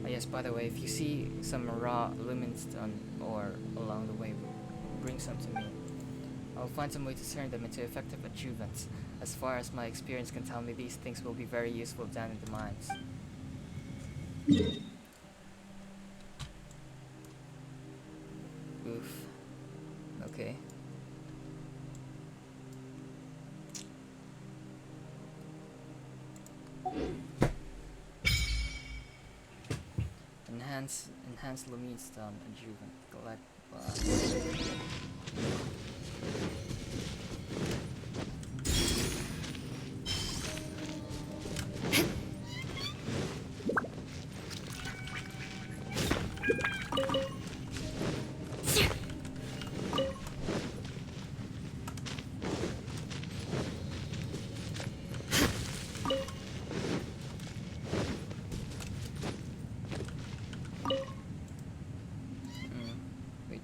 Yes, by the way, if you see some raw luminstone ore along the way, bring some to me. I'll find some way to turn them into effective adjuvants. As far as my experience can tell me, these things will be very useful down in the mines. Oof. Okay. Enhance luminstone adjuvant. Collect.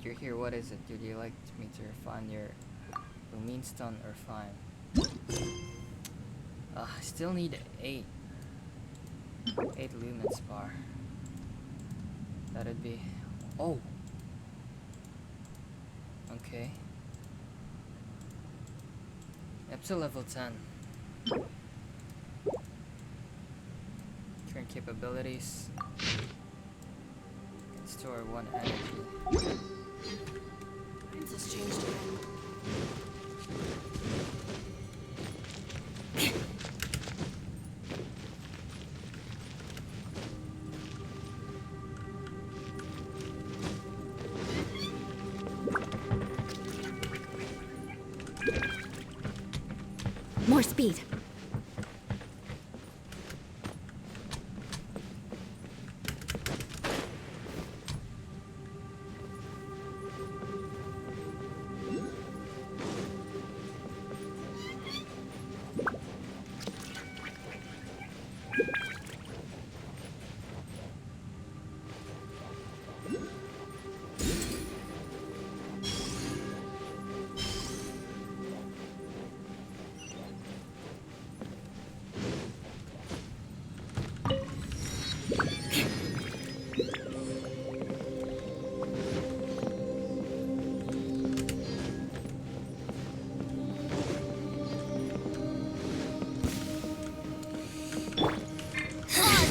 You're here, what is it? Would you like me to refine your luminstone or fine? I still need 8 lumens bar. That'd be... Oh! Okay. Up to level 10. Turn capabilities. Can store 1 energy. Princess changed again. More speed.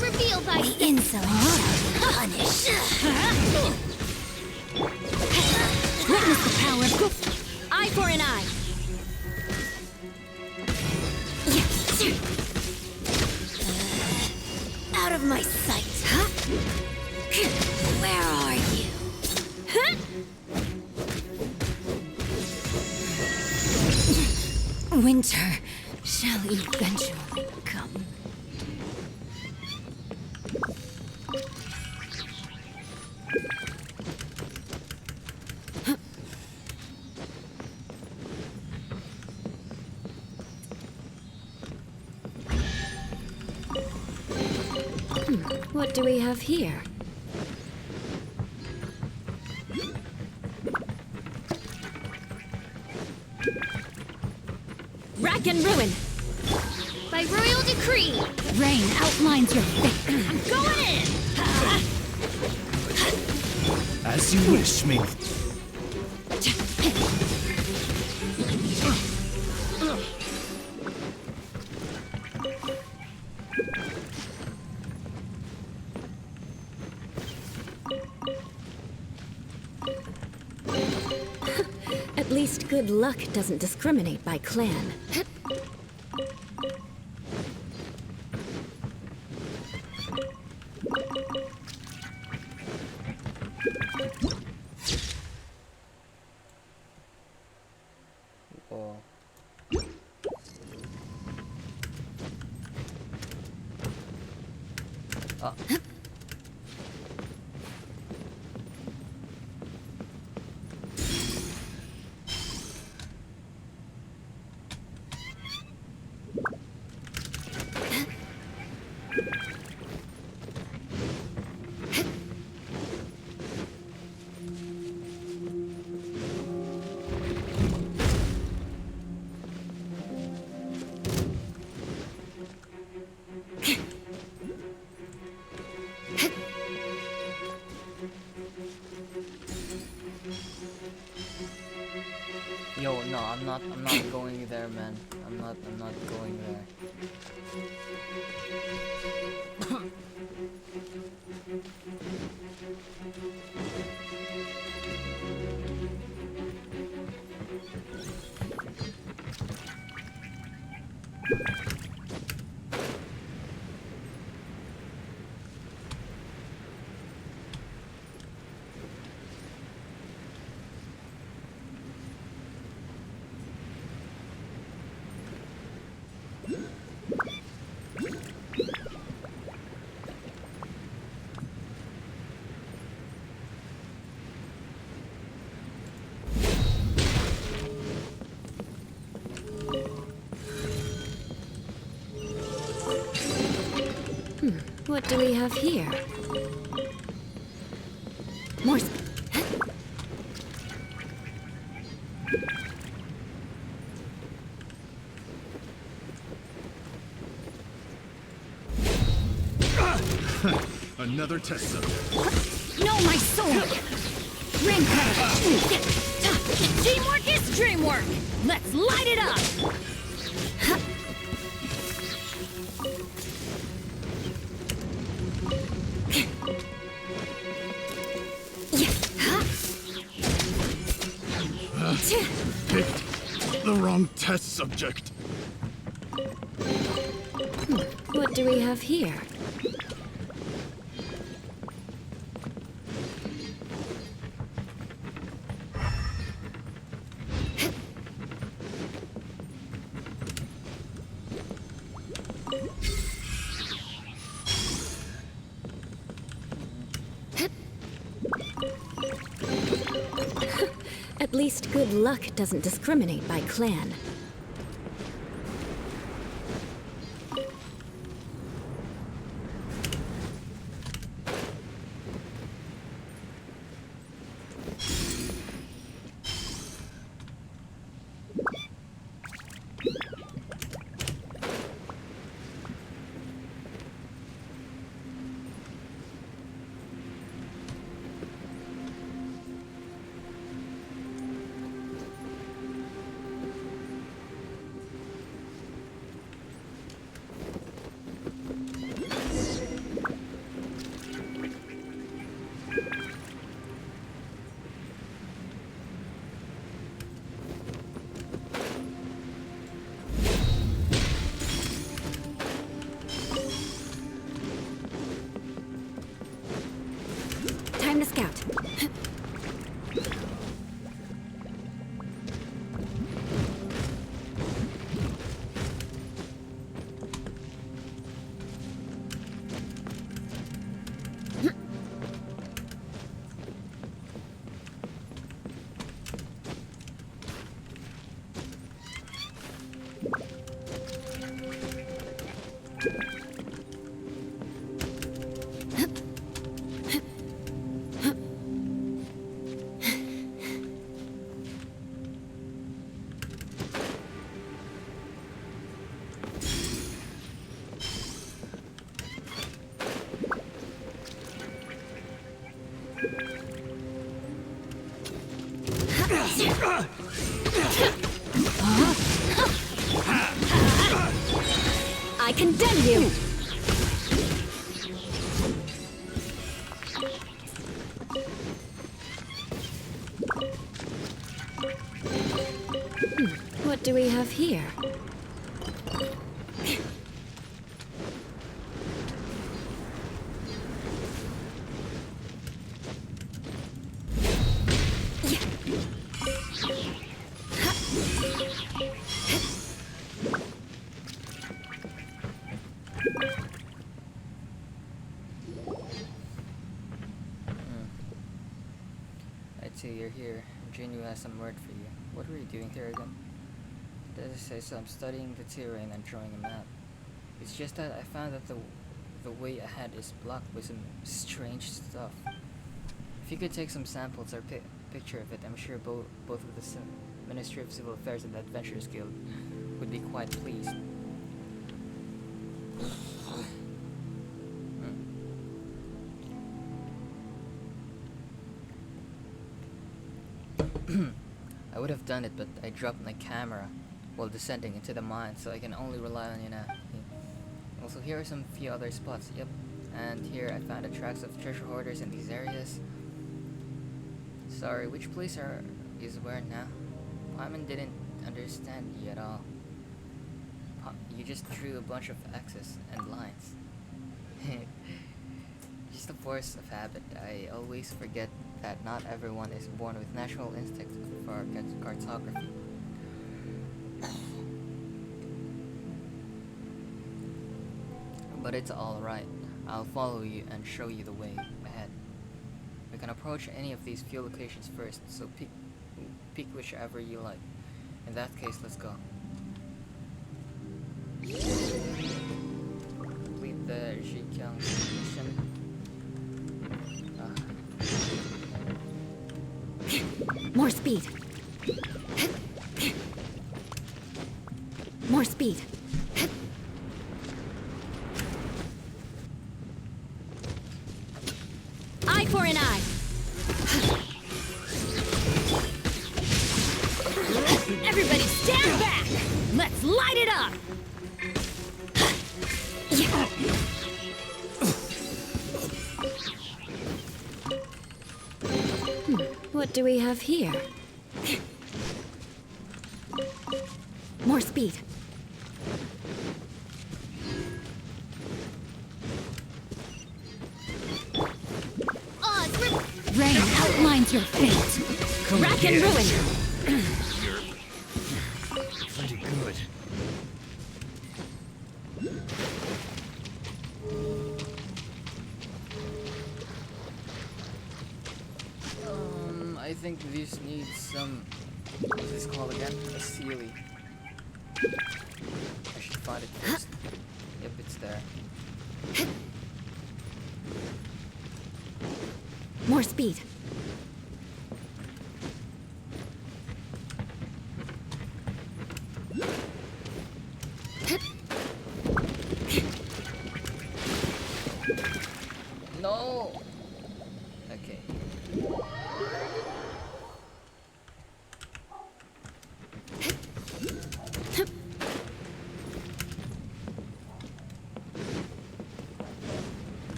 Reveal thy The insolent shall punish. Witness the power of eye for an eye. Out of my sight. Where are you? Winter shall eventually come. What do we have here? Rack and ruin! by royal decree. Rain outlines your fate. I'm going in. As you wish, me. least good luck doesn't discriminate by clan. Whoa. Ah. Yo, no, I'm not going there, man. I'm not going there. What do we have here? More Another test subject. No, my sword! Raincoat! Teamwork is dreamwork! Let's light it up! Picked the wrong test subject. What do we have here? At least good luck doesn't discriminate by clan. Time to scout. I condemn you! have here? I'd say you're here. Jinu has some word for you. What are you doing here again? As I say, so I'm studying the terrain and drawing a map. It's just that I found that the way ahead is blocked with some strange stuff. If you could take some samples or picture of it, I'm sure both of the Ministry of Civil Affairs and the Adventurers Guild would be quite pleased. I would have done it, but I dropped my camera while descending into the mine, so I can only rely on you now. Also, here are some few other spots. Yep, and here I found the tracks of treasure hoarders in these areas. Sorry, which place is where now? Paimon didn't understand you at all. You just drew a bunch of X's and lines. Just a force of habit. I always forget that not everyone is born with natural instinct for cartography. But it's alright. I'll follow you and show you the way ahead. We can approach any of these few locations first, so pick whichever you like. In that case, let's go. Complete the Zhiqiang mission. More speed. More speed. Eye for an eye. Everybody stand back. Let's light it up. What do we have here? More speed. Rain outlines your fate. Rack and ruin. Pretty good. I think this needs some. What's this called again? A Sealy. I should find it first. Yep, it's there. More speed. No! Okay.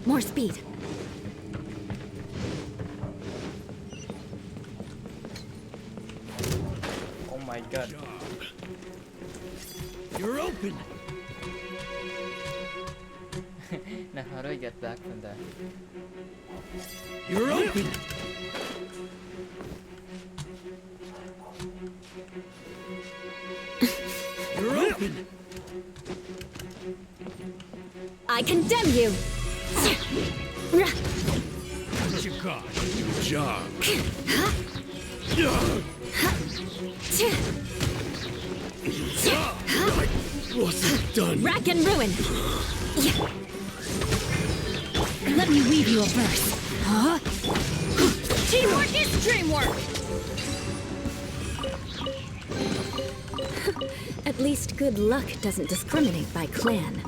More speed. Oh my god. You're open. Now how do I get back from there? You're open. You're open. I condemn you. What you got? Good job. Wasn't done. Rack and ruin. Let me weave you a verse. Huh? Teamwork is dreamwork. At least good luck doesn't discriminate by clan.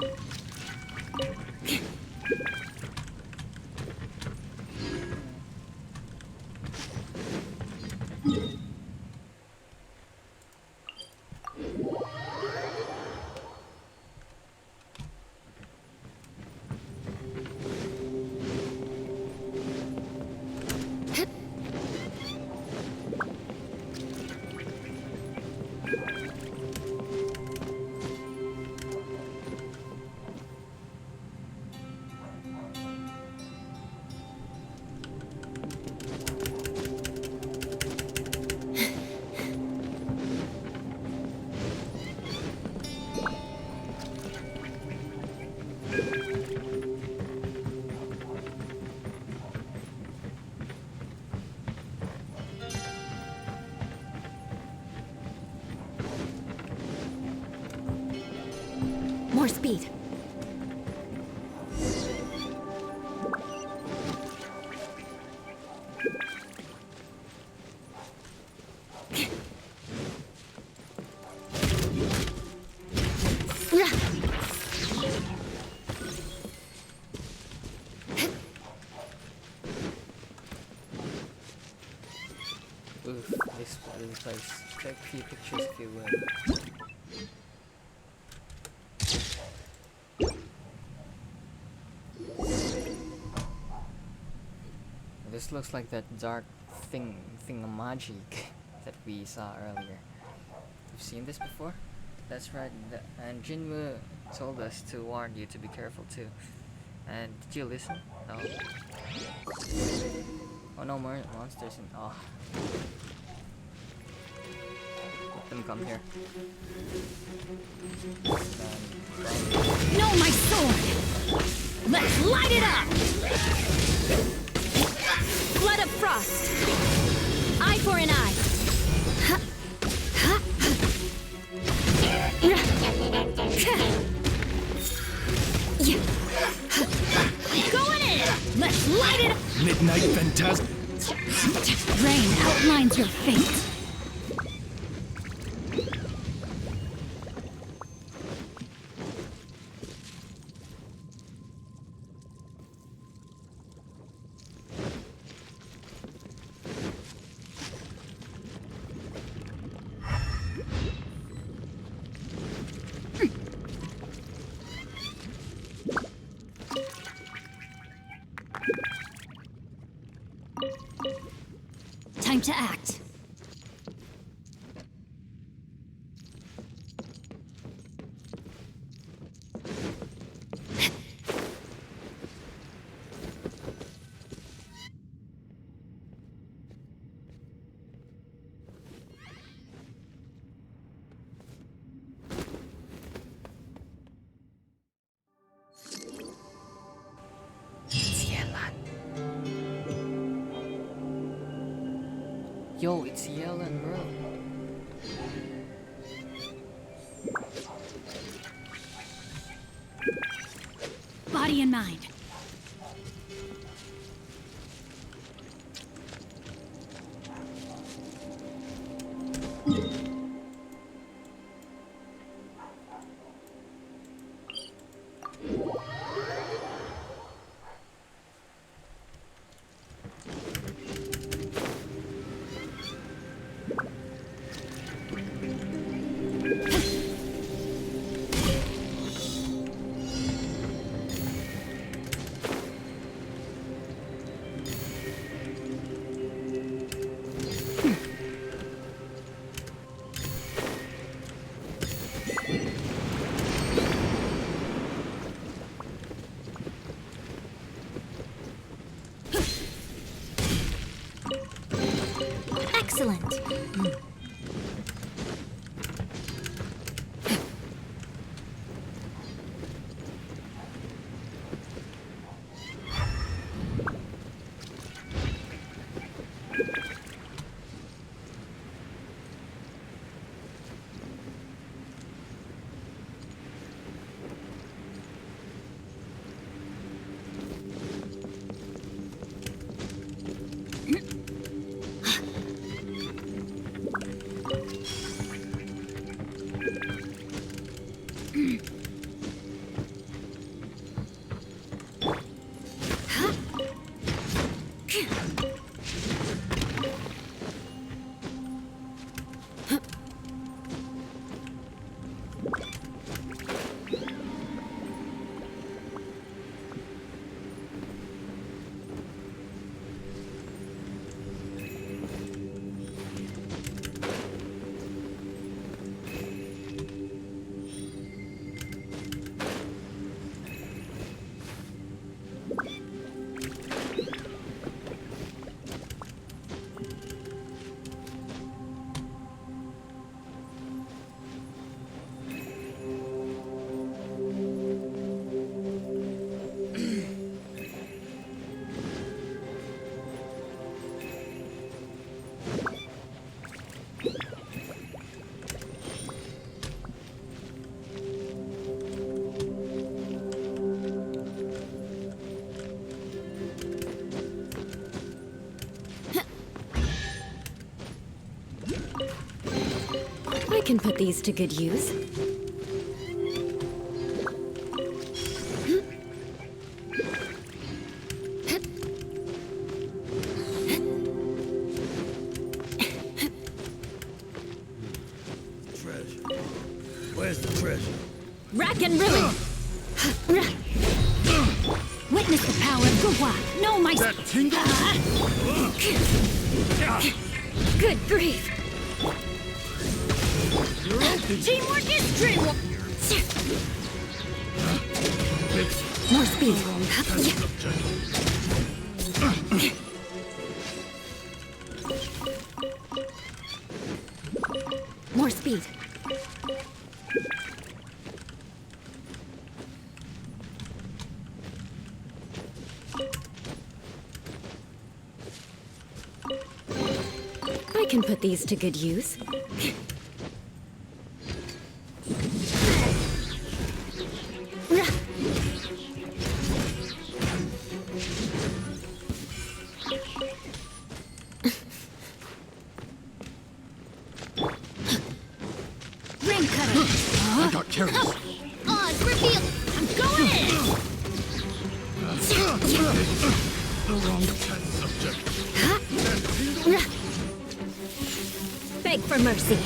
More speed. Oof, this place. Take a few pictures if you would. This looks like that dark thingamagic that we saw earlier. You've seen this before? That's right, and Jinwoo told us to warn you to be careful too. And did you listen? No. Oh no, more monsters in. Oh. Let them come here. No, my sword! Let's light it up! Blood of frost! Eye for an eye! Going in! Let's light it up! Midnight Phantasm. Rain outlines your fate. Time to act. Yo, it's Yellen, bro. Body and mind. can put these to good use. Treasure. Where's the treasure? Rack and ruin! Witness the power of Guhua! No, my... That tingle? Good grief! You're open. Teamwork is dreamwork! More speed. More speed. I can put these to good use. Ring cutter! I got careless. Oz, reveal! I'm going in! The wrong test subject. Beg for mercy.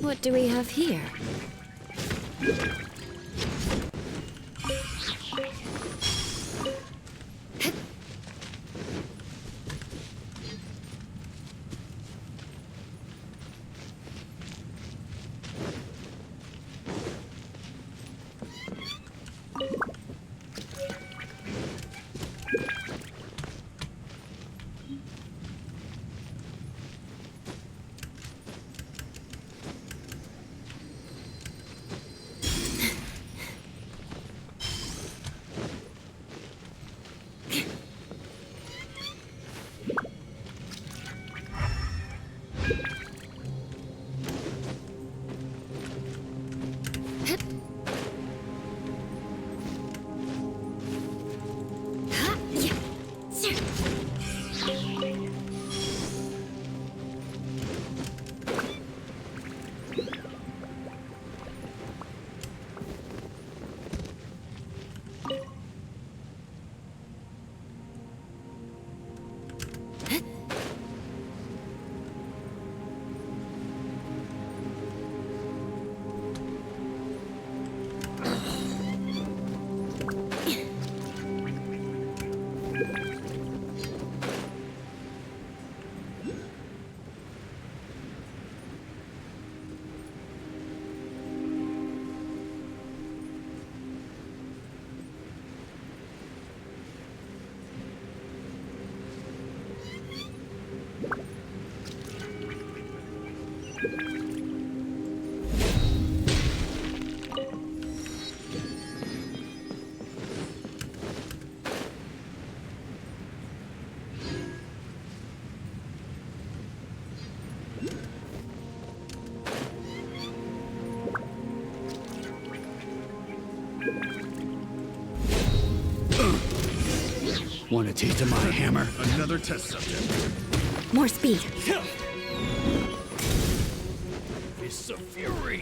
What do we have here? Want a taste of my hammer? Another test subject. More speed. Fists of fury.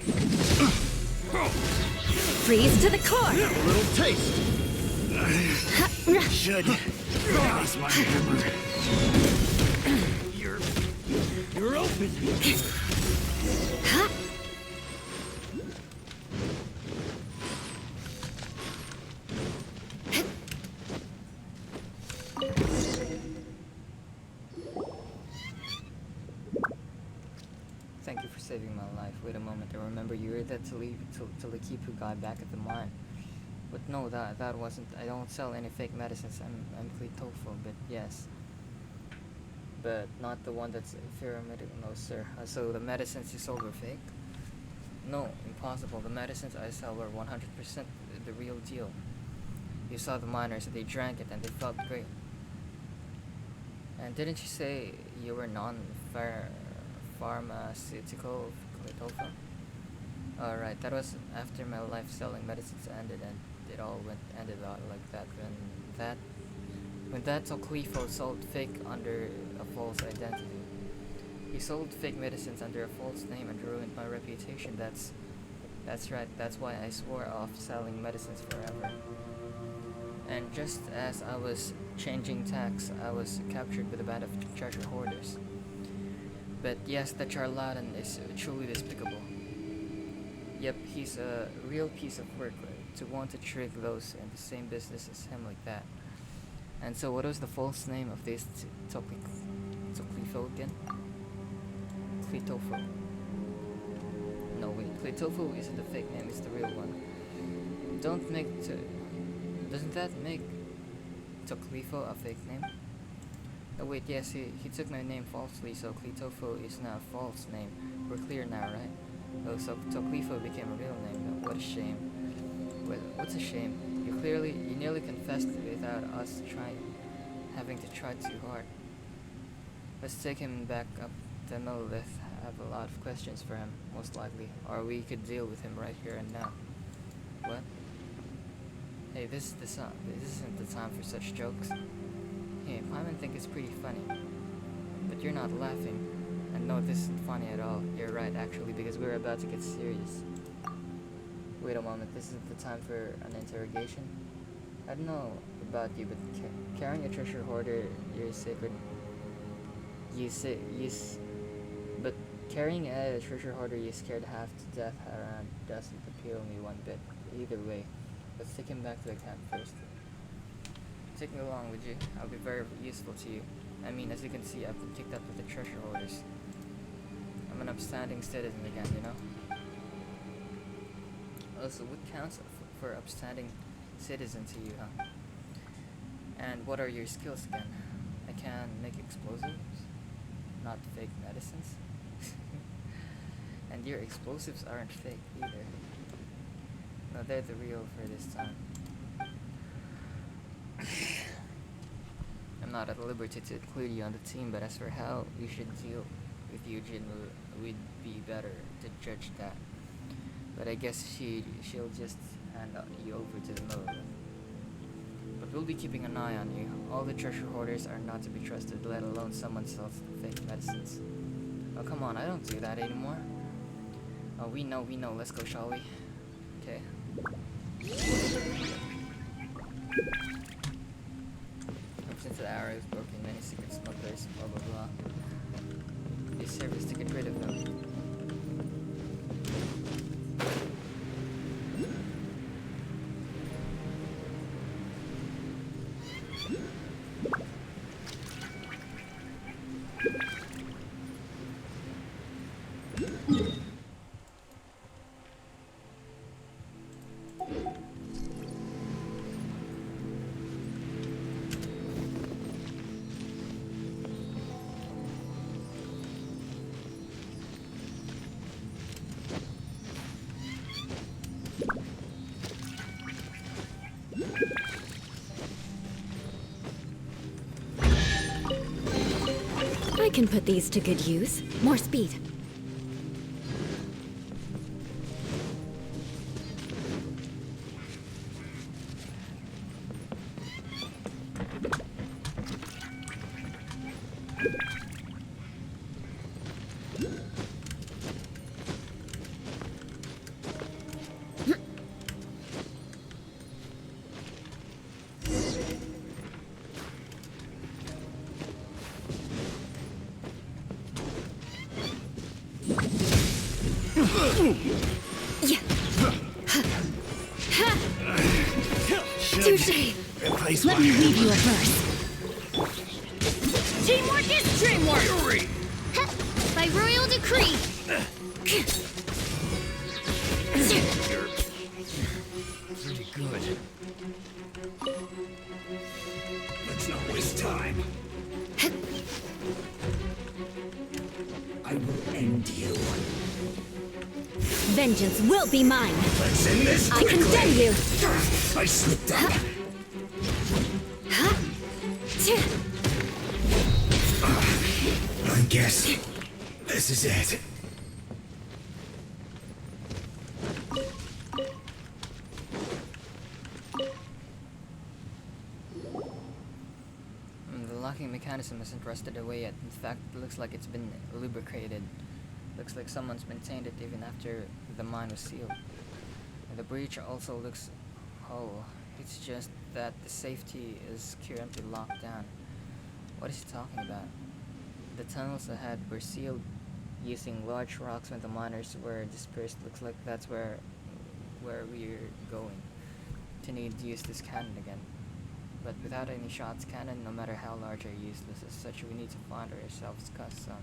Freeze to the core. A little taste. Should release my hammer. You're open. Thank you for saving my life. Wait a moment, I remember you were that Telekipu guy back at the mine. But no, that wasn't. I don't sell any fake medicines. I'm Tofu, but yes. But not the one that's pharmaceutical. No, sir. So the medicines you sold were fake? No, impossible. The medicines I sell were 100% the real deal. You saw the miners, they drank it and they felt great. And didn't you say you were non-pharmaceutical, Tofu? Alright, that was after my life selling medicines ended, and it all ended out like that when that Toclifo sold fake under a false identity. He sold fake medicines under a false name and ruined my reputation. That's right, that's why I swore off selling medicines forever. And just as I was changing tacks, I was captured with a band of treasure hoarders. But yes, the charlatan is truly despicable. Yep, he's a real piece of work to want to trick those in the same business as him like that. And so what was the false name of this Toclifo again? Clitofo. No wait, Clitofo isn't the fake name, it's the real one. Doesn't that make Toclifo a fake name? Oh wait, yes, he took my name falsely, so Clitofo is now a false name. We're clear now, right? Oh, so Toclifo became a real name. What a shame. Well, what's a shame? You nearly confessed without us having to try too hard. Let's take him back up the monolith. I have a lot of questions for him, most likely. Or we could deal with him right here and now. What? Hey, this isn't the time for such jokes. Hey, Paimon think it's pretty funny. But you're not laughing. And no, this isn't funny at all. You're right, actually, because we're about to get serious. Wait a moment, this isn't the time for an interrogation? I don't know about you, but carrying a treasure hoarder, you're sacred. But carrying a treasure hoarder you scared half to death around doesn't appeal me one bit. Either way, let's take him back to the camp first. Take me along, would you? I'll be very useful to you. I mean, as you can see, I've been kicked up with the treasure hoarders. I'm an upstanding citizen again, you know? Also, what counts for upstanding citizen to you, huh? And what are your skills again? I can make explosives, not fake medicines. And your explosives aren't fake either. No, they're the real for this time. I'm not at liberty to include you on the team, but as for how you should deal with Eugene, we'd be better to judge that. But I guess she'll just hand you over to the monolith. But we'll be keeping an eye on you. All the treasure hoarders are not to be trusted, let alone someone sells fake medicines. Oh, come on, I don't do that anymore. Oh, we know, let's go, shall we? Okay. Since the arrow is broken, many secret smugglers, blah blah blah. They service to get rid of them. I can put these to good use. More speed. Touché! Let me weave you a verse. Teamwork is dreamwork! By royal decree! Pretty good. Let's not waste time. I will end you. Vengeance will be mine! Let's end this I quickly. condemn you! I slipped up. I guess this is it. locking mechanism isn't rusted away yet. In fact, it looks like it's been lubricated. Looks like someone's maintained it even after the mine was sealed. And the breach also looks whole. It's just that the safety is currently locked down. What is he talking about? The tunnels ahead were sealed using large rocks when the miners were dispersed. Looks like that's where we're going to need to use this cannon again. But without any shots, cannon, no matter how large, are useless. As such, we need to find ourselves custom.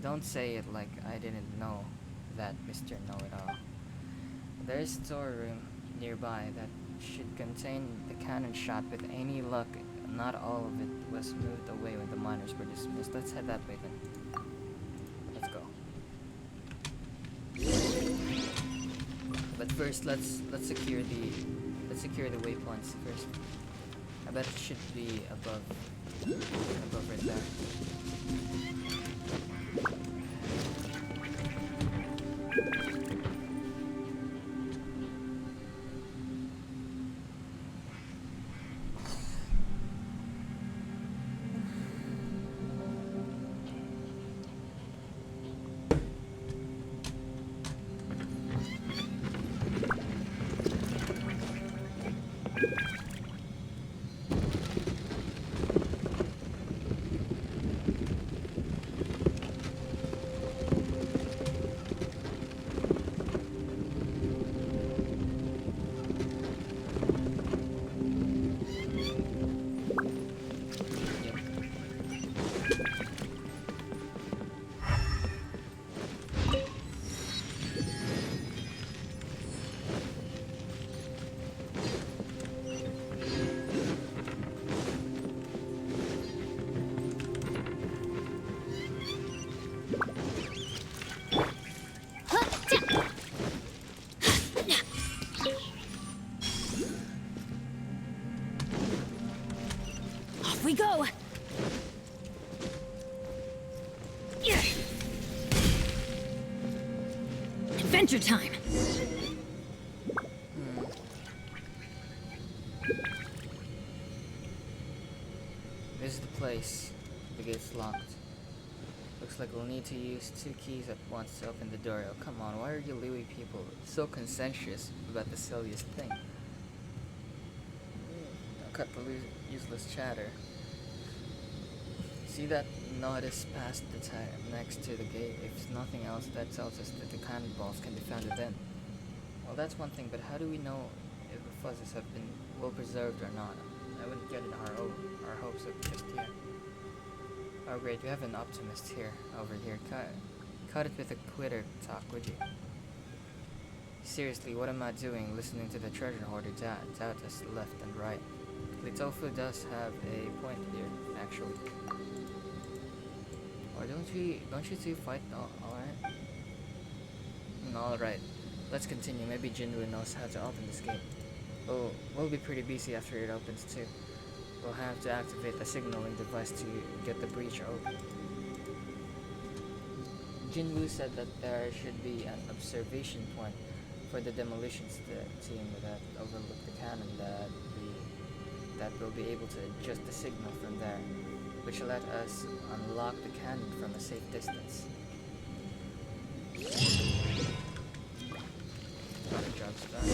Don't say it like I didn't know that, Mr. Know-It-All. There's a storeroom nearby that should contain the cannon shot. With any luck, not all of it was moved away when the miners were dismissed. Let's head that way then. Let's go. But first, let's secure the waypoints first. I bet it should be above right there. Off we go! Adventure time! This is the place. The gate's locked. Looks like we'll need to use 2 keys at once to open the door. Oh, come on, why are you Louis people so conscientious about the silliest thing? Don't cut the useless chatter. See that notice past the tire next to the gate? If nothing else, that tells us that the cannonballs can be found within. Well, that's one thing, but how do we know if the fuzzes have been well preserved or not? I wouldn't get in our hopes up just here. Oh great, we have an optimist here, over here. Cut it with a quitter talk, would you? Seriously, what am I doing listening to the treasure hoarder doubt us left and right? Litofu does have a point here, actually. Or don't you two fight alright? Alright, let's continue. Maybe Jinwoo knows how to open this gate. Oh, we'll be pretty busy after it opens too. We'll have to activate a signaling device to get the breach open. Jinwoo said that there should be an observation point for the demolitions team that overlook the cannon that will be able to adjust the signal from there, which will let us unlock the cannon from a safe distance. Another job's done.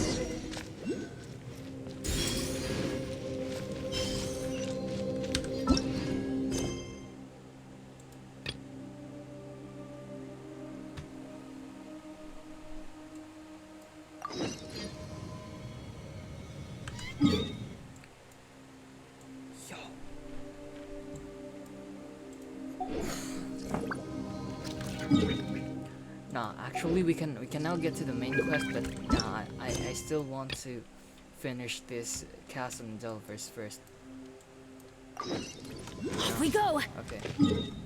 Nah, actually we can now get to the main quest, but nah, I still want to finish this Chasm Delvers first. Off we go! Okay,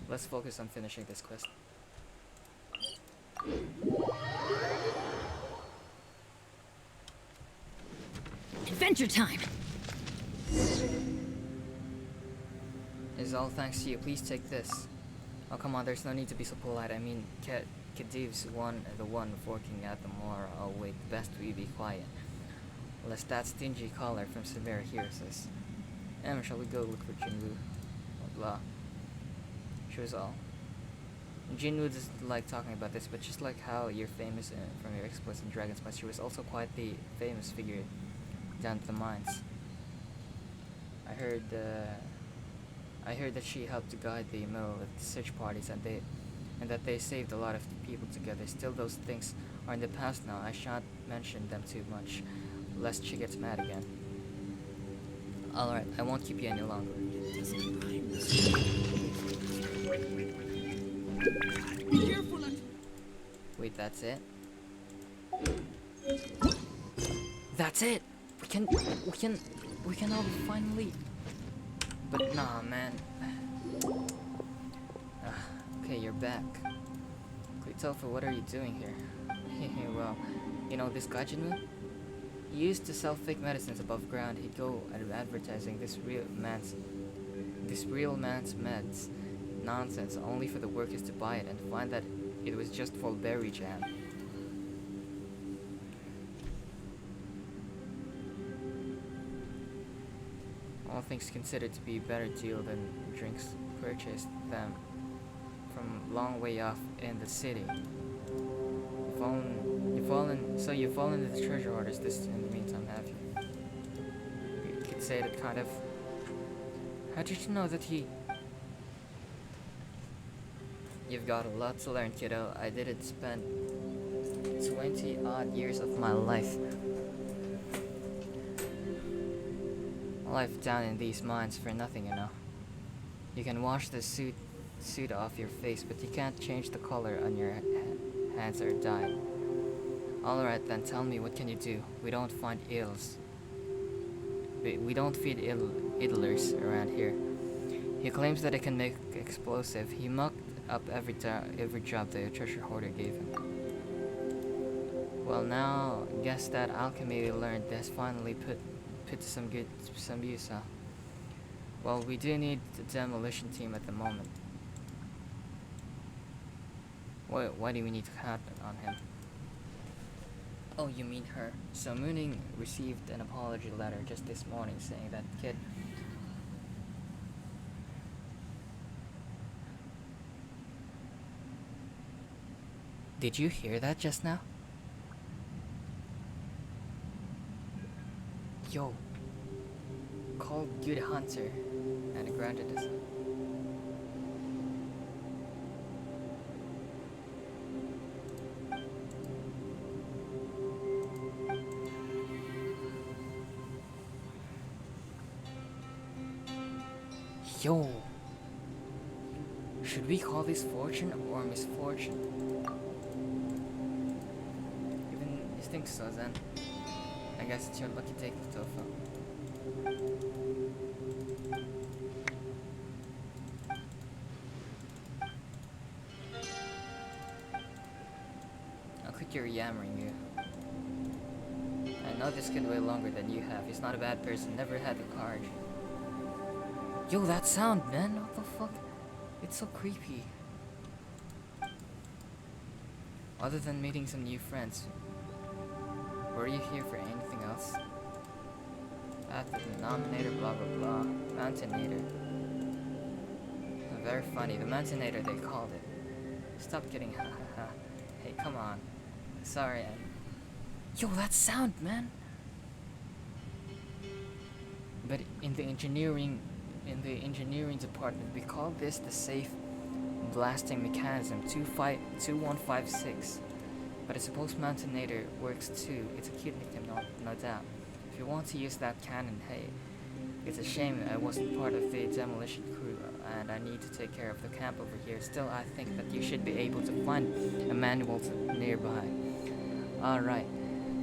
let's focus on finishing this quest. Adventure time! It's all thanks to you. Please take this. Oh come on, there's no need to be so polite. I mean, Khediv's the one forking out the more. Oh wait, best we be quiet. Unless that stingy caller from Severa hears us. Shall we go look for Jinwoo? Blah. She was all. Jinwoo doesn't like talking about this, but just like how you're famous from your exploits in Dragon's Quest, she was also quite the famous figure down at the mines. I heard that she helped to guide the mill with search parties, and that they saved a lot of people together. Still, those things are in the past now. I shan't mention them too much, lest she gets mad again. Alright, I won't keep you any longer. Wait, that's it? That's it! We can all finally... But nah, man. Okay, you're back. Klitofa, what are you doing here? Well, you know this guy Jinwoo? He used to sell fake medicines above ground. He'd go advertising this real man's meds nonsense, only for the workers to buy it and find that it was just full berry jam. All things considered to be a better deal than drinks purchased them from long way off in the city. You've fallen into the treasure hoarders this in the meantime, have you? You could say that kind of. How did you know that he... You've got a lot to learn, kiddo. I didn't spend 20 odd years of my life down in these mines for nothing, you know. You can wash the suit off your face, but you can't change the color on your hands or dye. Alright then, tell me, what can you do? We don't find ills. We don't feed idlers around here. He claims that it can make explosive. He mucked up every job the treasure hoarder gave him. Well, now, guess that alchemy we learned has finally put to some use, huh? Well, we do need the demolition team at the moment. Why do we need to count on him? Oh, you mean her. So Mooning received an apology letter just this morning saying that kid... Did you hear that just now? Yo. Called Good Hunter and granted us. Yo. Should we call this fortune or misfortune? Even you think so, then? I guess it's your lucky take, Tofa. I'll quit your yammering, you. I know this kid way longer than you have. He's not a bad person, never had the courage. Yo, that sound, man! What the fuck? It's so creepy. Other than meeting some new friends, were you here for anything else? At the denominator, blah blah blah. Mountainator. Very funny. The Mountainator, they called it. Stop kidding, ha ha ha. Hey, come on. Sorry, Yo, that sound, man! But in the engineering department, we call this the safe blasting mechanism 2156. But I suppose Mountainator works too. It's a cute nickname, no doubt. If you want to use that cannon, hey. It's a shame I wasn't part of the demolition crew, and I need to take care of the camp over here. Still, I think that you should be able to find a manual nearby. Alright.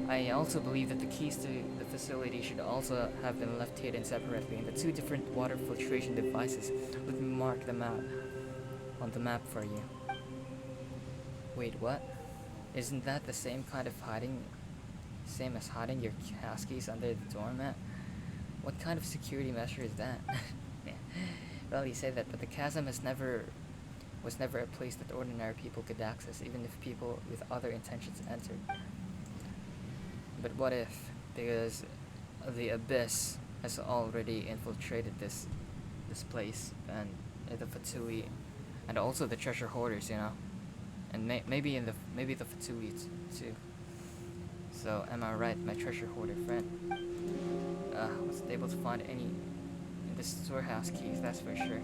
I also believe that the keys to the facility should also have been left hidden separately in the two different water filtration devices. Let me mark them out on the map for you. Wait, what? Isn't that the same kind of hiding? Same as hiding your house keys under the doormat? What kind of security measure is that? Well, you say that, but the chasm was never a place that ordinary people could access, even if people with other intentions entered. But what if, because the abyss has already infiltrated this place, and the Fatui, and also the treasure hoarders, you know, and maybe the Fatui too. So am I right, my treasure hoarder friend? Wasn't able to find any in the storehouse keys, that's for sure.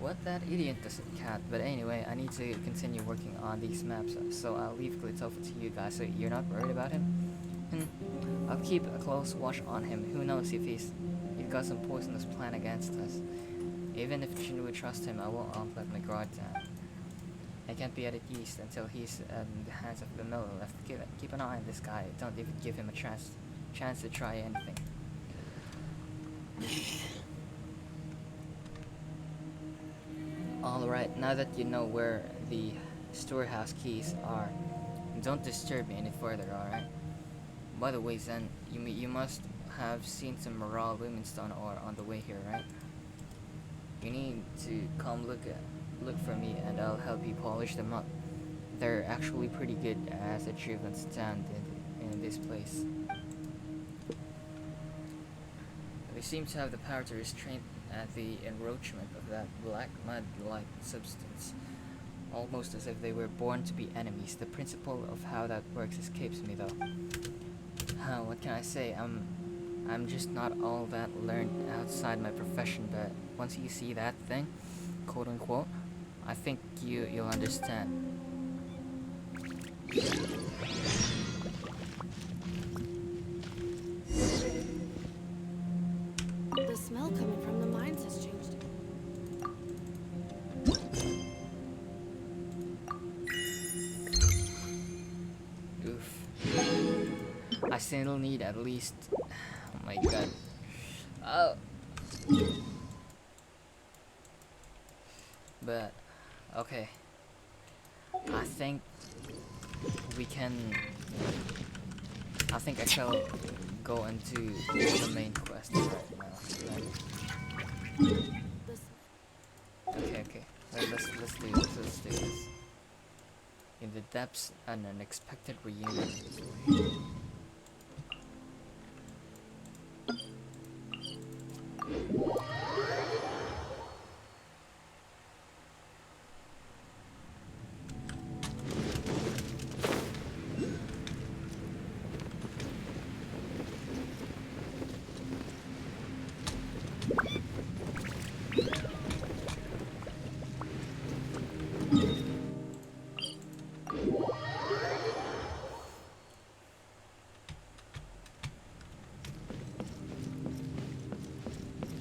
What that idiot doesn't cat, but anyway, I need to continue working on these maps, so I'll leave Glitopha to you guys, so you're not worried about him. I'll keep a close watch on him. Who knows if he's got some poisonous plan against us. Even if Jin would trust him, I won't let my guard down. I can't be at ease until he's in the hands of the miller left. Keep an eye on this guy. Don't even give him a chance to try anything. Alright, now that you know where the storehouse keys are, don't disturb me any further, alright? By the way, Zen, you must have seen some morale women's stone ore on the way here, right? You need to come look for me, and I'll help you polish them up. They're actually pretty good as achievements stand in this place. They seem to have the power to restrain at the encroachment of that black mud-like substance, almost as if they were born to be enemies. The principle of how that works escapes me, though. What can I say? I'm just not all that learned outside my profession, but once you see that thing, quote unquote, I think you'll understand. The smell coming from the mines has changed. Oof. I still need at least... Oh my god. Oh. But, okay. I think we can... I think I shall go into the main quest right now. Okay. Let's do this. In the depths, an unexpected reunion.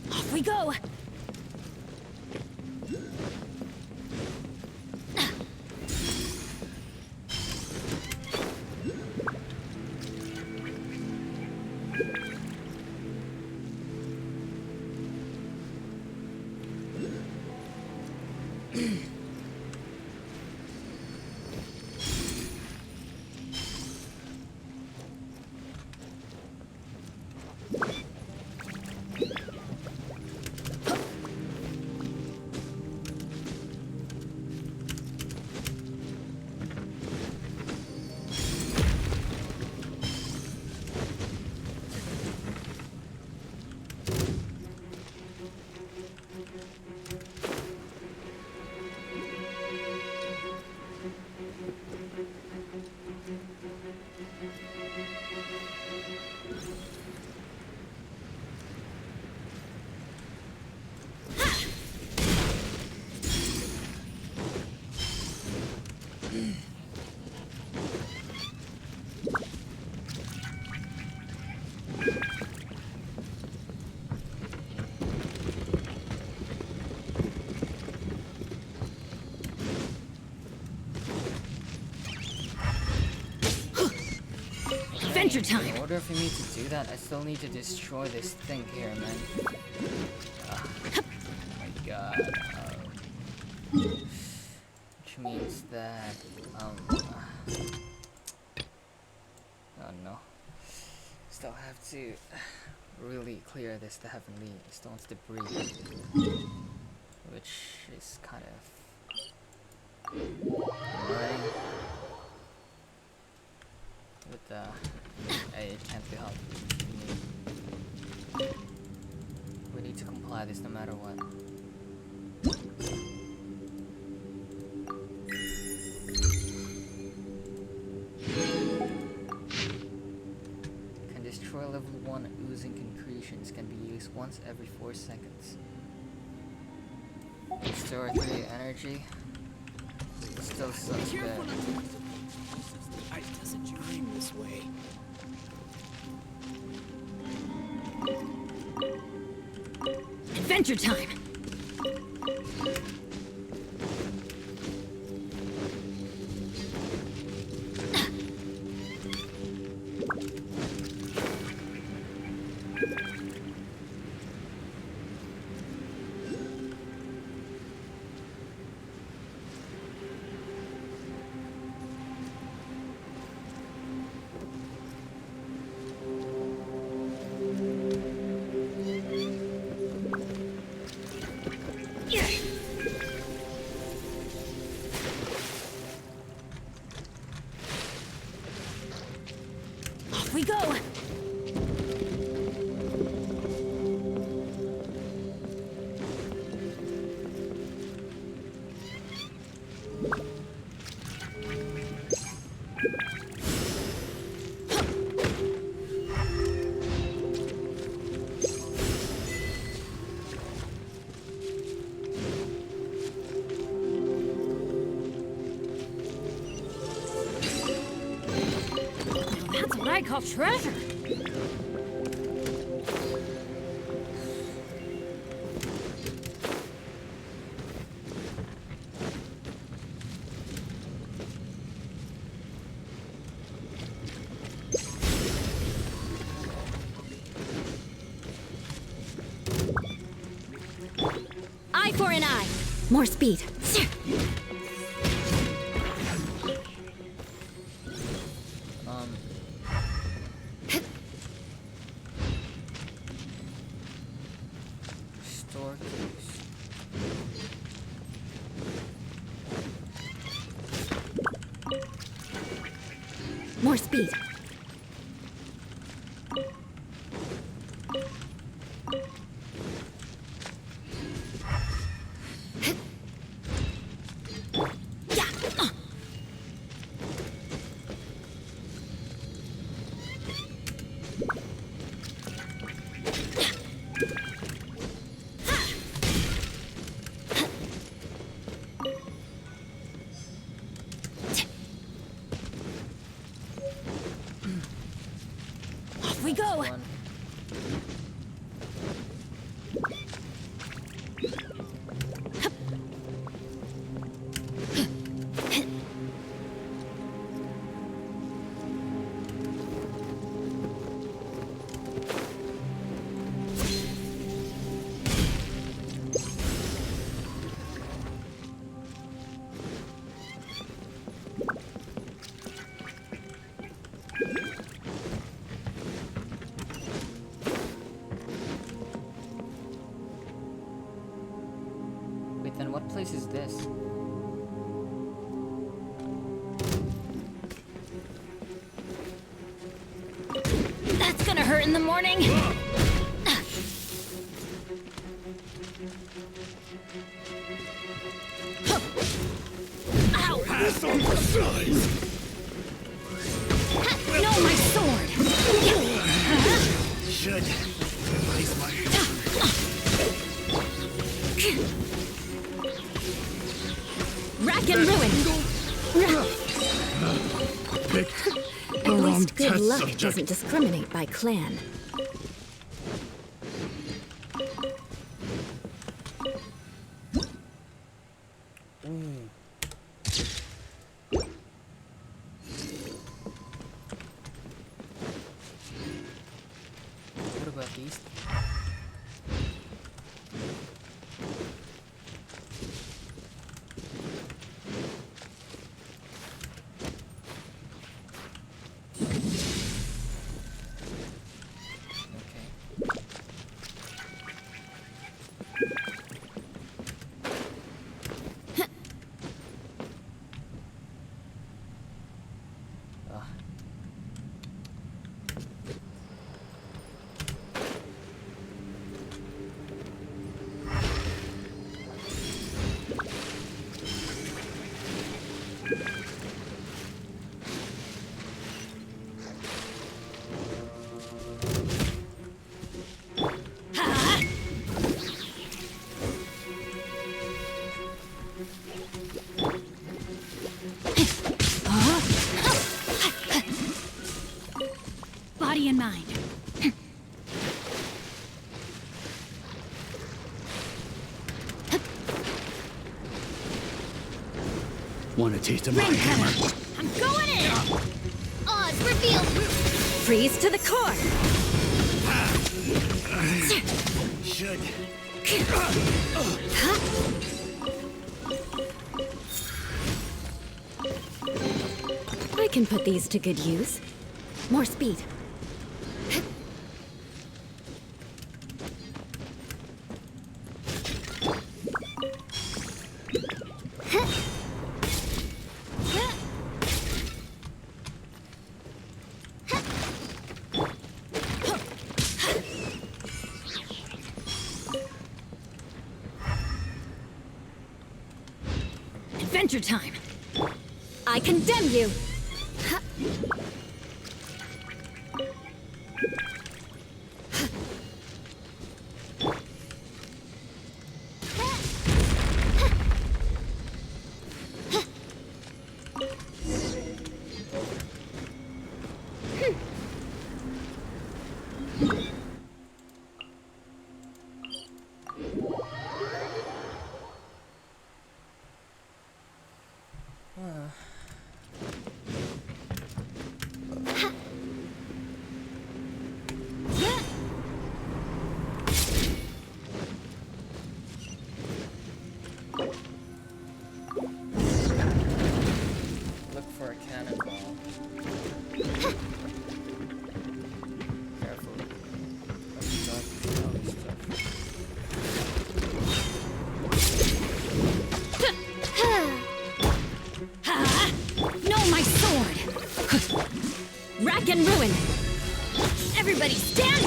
Off we go! Adventure time! In order for me to do that, I still need to destroy this thing here, man. Oh my god. Which means that, oh no. Still have to really clear this, the heavenly stones debris. Which is kind of annoying. But, I can't the help we need. We need to comply this no matter what. Can destroy level 1 oozing concretions. Can be used once every 4 seconds. Restore 3 energy. Still sucks bad. I doesn't dream this way. Adventure time! Off we go! That's what I call treasure! Eye for an eye. More speed. Store keys. More speed. Off we go! One. Wait, then what place is this? That's gonna hurt in the morning! Ow! Pass on the sides! No, my sword! Should raise my hand. Rack and ruin! Pick At the wrong least good test luck subject. doesn't discriminate by clan. What about these? Okay. Ah. want a taste of my Ring hammer? cutter! I'm going in! Oz, reveal! Freeze to the core! Should. I can put these to good use. More speed. Adventure time! I condemn you! Look for a cannonball. Careful. All this stuff. Ha! No, my sword! Rack and ruin! Everybody stand!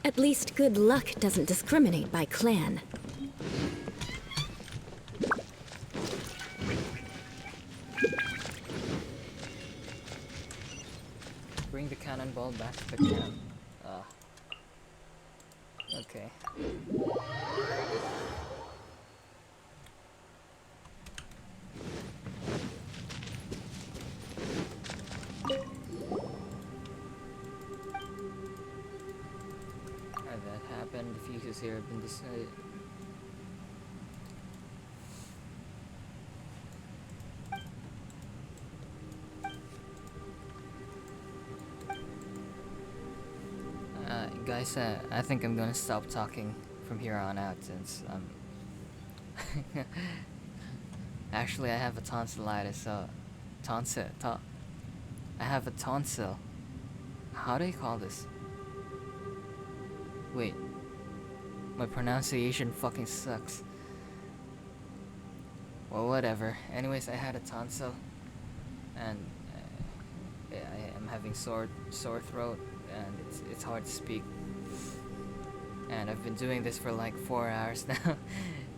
At least good luck doesn't discriminate by clan. Bring the cannonball back to the camp. Ah. Okay. That happened. The fuses here have been decided. Guys, I think I'm gonna stop talking from here on out since actually I have a tonsillitis, so I have a tonsil. How do you call this? Wait, my pronunciation fucking sucks. Well, whatever. Anyways, I had a tonsil, and yeah, I am having sore throat, and it's hard to speak. And I've been doing this for like 4 hours now,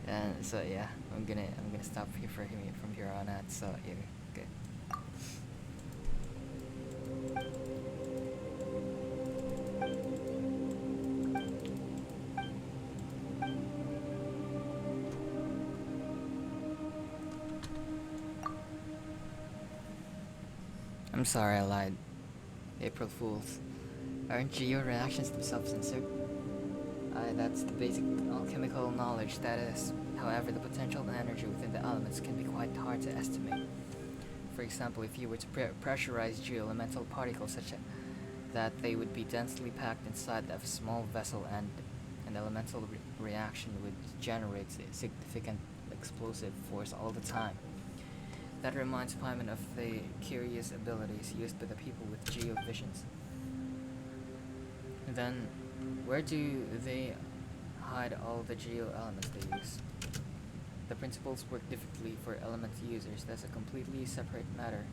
and so yeah, I'm gonna stop here from here on out. So yeah, good. I'm sorry I lied. April Fools. Aren't geo reactions themselves censored? That's the basic alchemical knowledge, that is. However, the potential energy within the elements can be quite hard to estimate. For example, if you were to pressurize geo-elemental particles such that they would be densely packed inside of a small vessel, and an elemental reaction would generate a significant explosive force all the time. That reminds Paimon of the curious abilities used by the people with geo-visions. Then, where do they hide all the geo-elements they use? The principles work differently for element users. That's a completely separate matter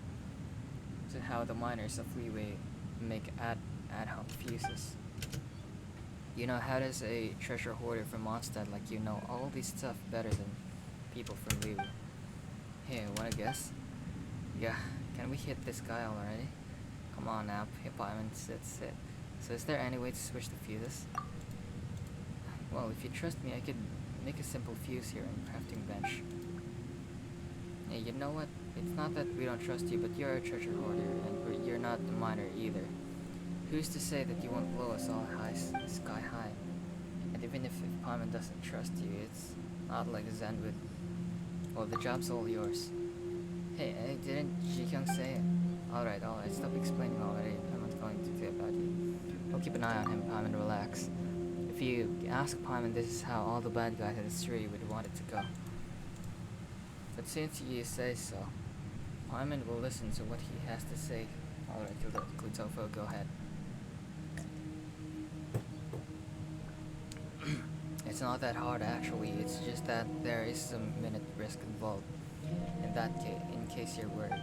to how the miners of Leeway make ad hoc fuses. You know, how does a treasure hoarder from Mondstadt like you know all this stuff better than people from Leeway? Hey, wanna guess? Yeah, can we hit this guy already? Come on now, Paimon, sit. So is there any way to switch the fuses? Well, if you trust me, I could make a simple fuse here in crafting bench. Hey, you know what? It's not that we don't trust you, but you're a treasure hoarder, and you're not the miner either. Who's to say that you won't blow us all sky high? And even if Paimon doesn't trust you, it's not like Zen would. Well, the job's all yours. Hey, didn't Jikyung say it? Alright, stop explaining already. Paimon's going to do about you. We'll keep an eye on him, Paimon, relax. If you ask Paimon, this is how all the bad guys in the city would want it to go. But since you say so, Paimon will listen to what he has to say. Alright, Klutofo, go ahead. It's not that hard actually, it's just that there is some minute risk involved. In case you're worried.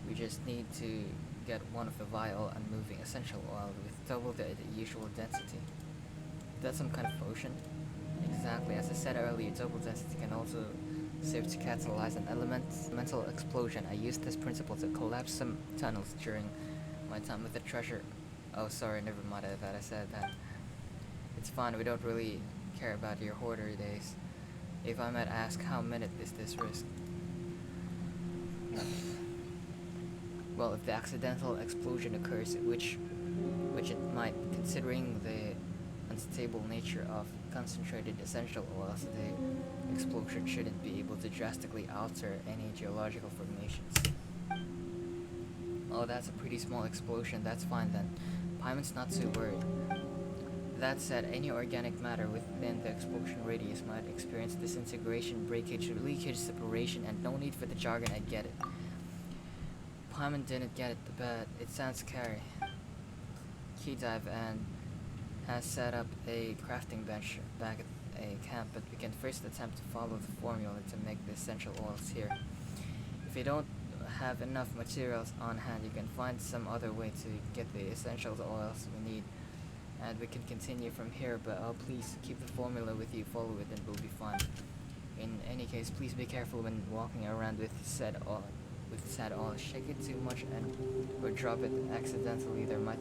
We just need to get one of the vial unmoving essential oil with double the usual density. That's some kind of potion? Exactly, as I said earlier, double density can also serve to catalyze an elemental explosion. I used this principle to collapse some tunnels during my time with the treasure. Oh, sorry, never mind that I said that. It's fine, we don't really care about your hoarder days. If I might ask, how minute is this risk? Well, if the accidental explosion occurs, which it might, considering the unstable nature of concentrated essential oils, the explosion shouldn't be able to drastically alter any geological formations. Oh, that's a pretty small explosion, that's fine then. Paimon's not too worried. That said, any organic matter within the explosion radius might experience disintegration, breakage, leakage, separation, and no need for the jargon, I get it. Paimon didn't get it, but it sounds scary. Key dive and has set up a crafting bench back at a camp, but we can first attempt to follow the formula to make the essential oils here. If you don't have enough materials on hand, you can find some other way to get the essential oils we need. And we can continue from here, but please keep the formula with you, follow it, and we'll be fine. In any case, please be careful when walking around with said oil. Shake it too much or drop it accidentally. There might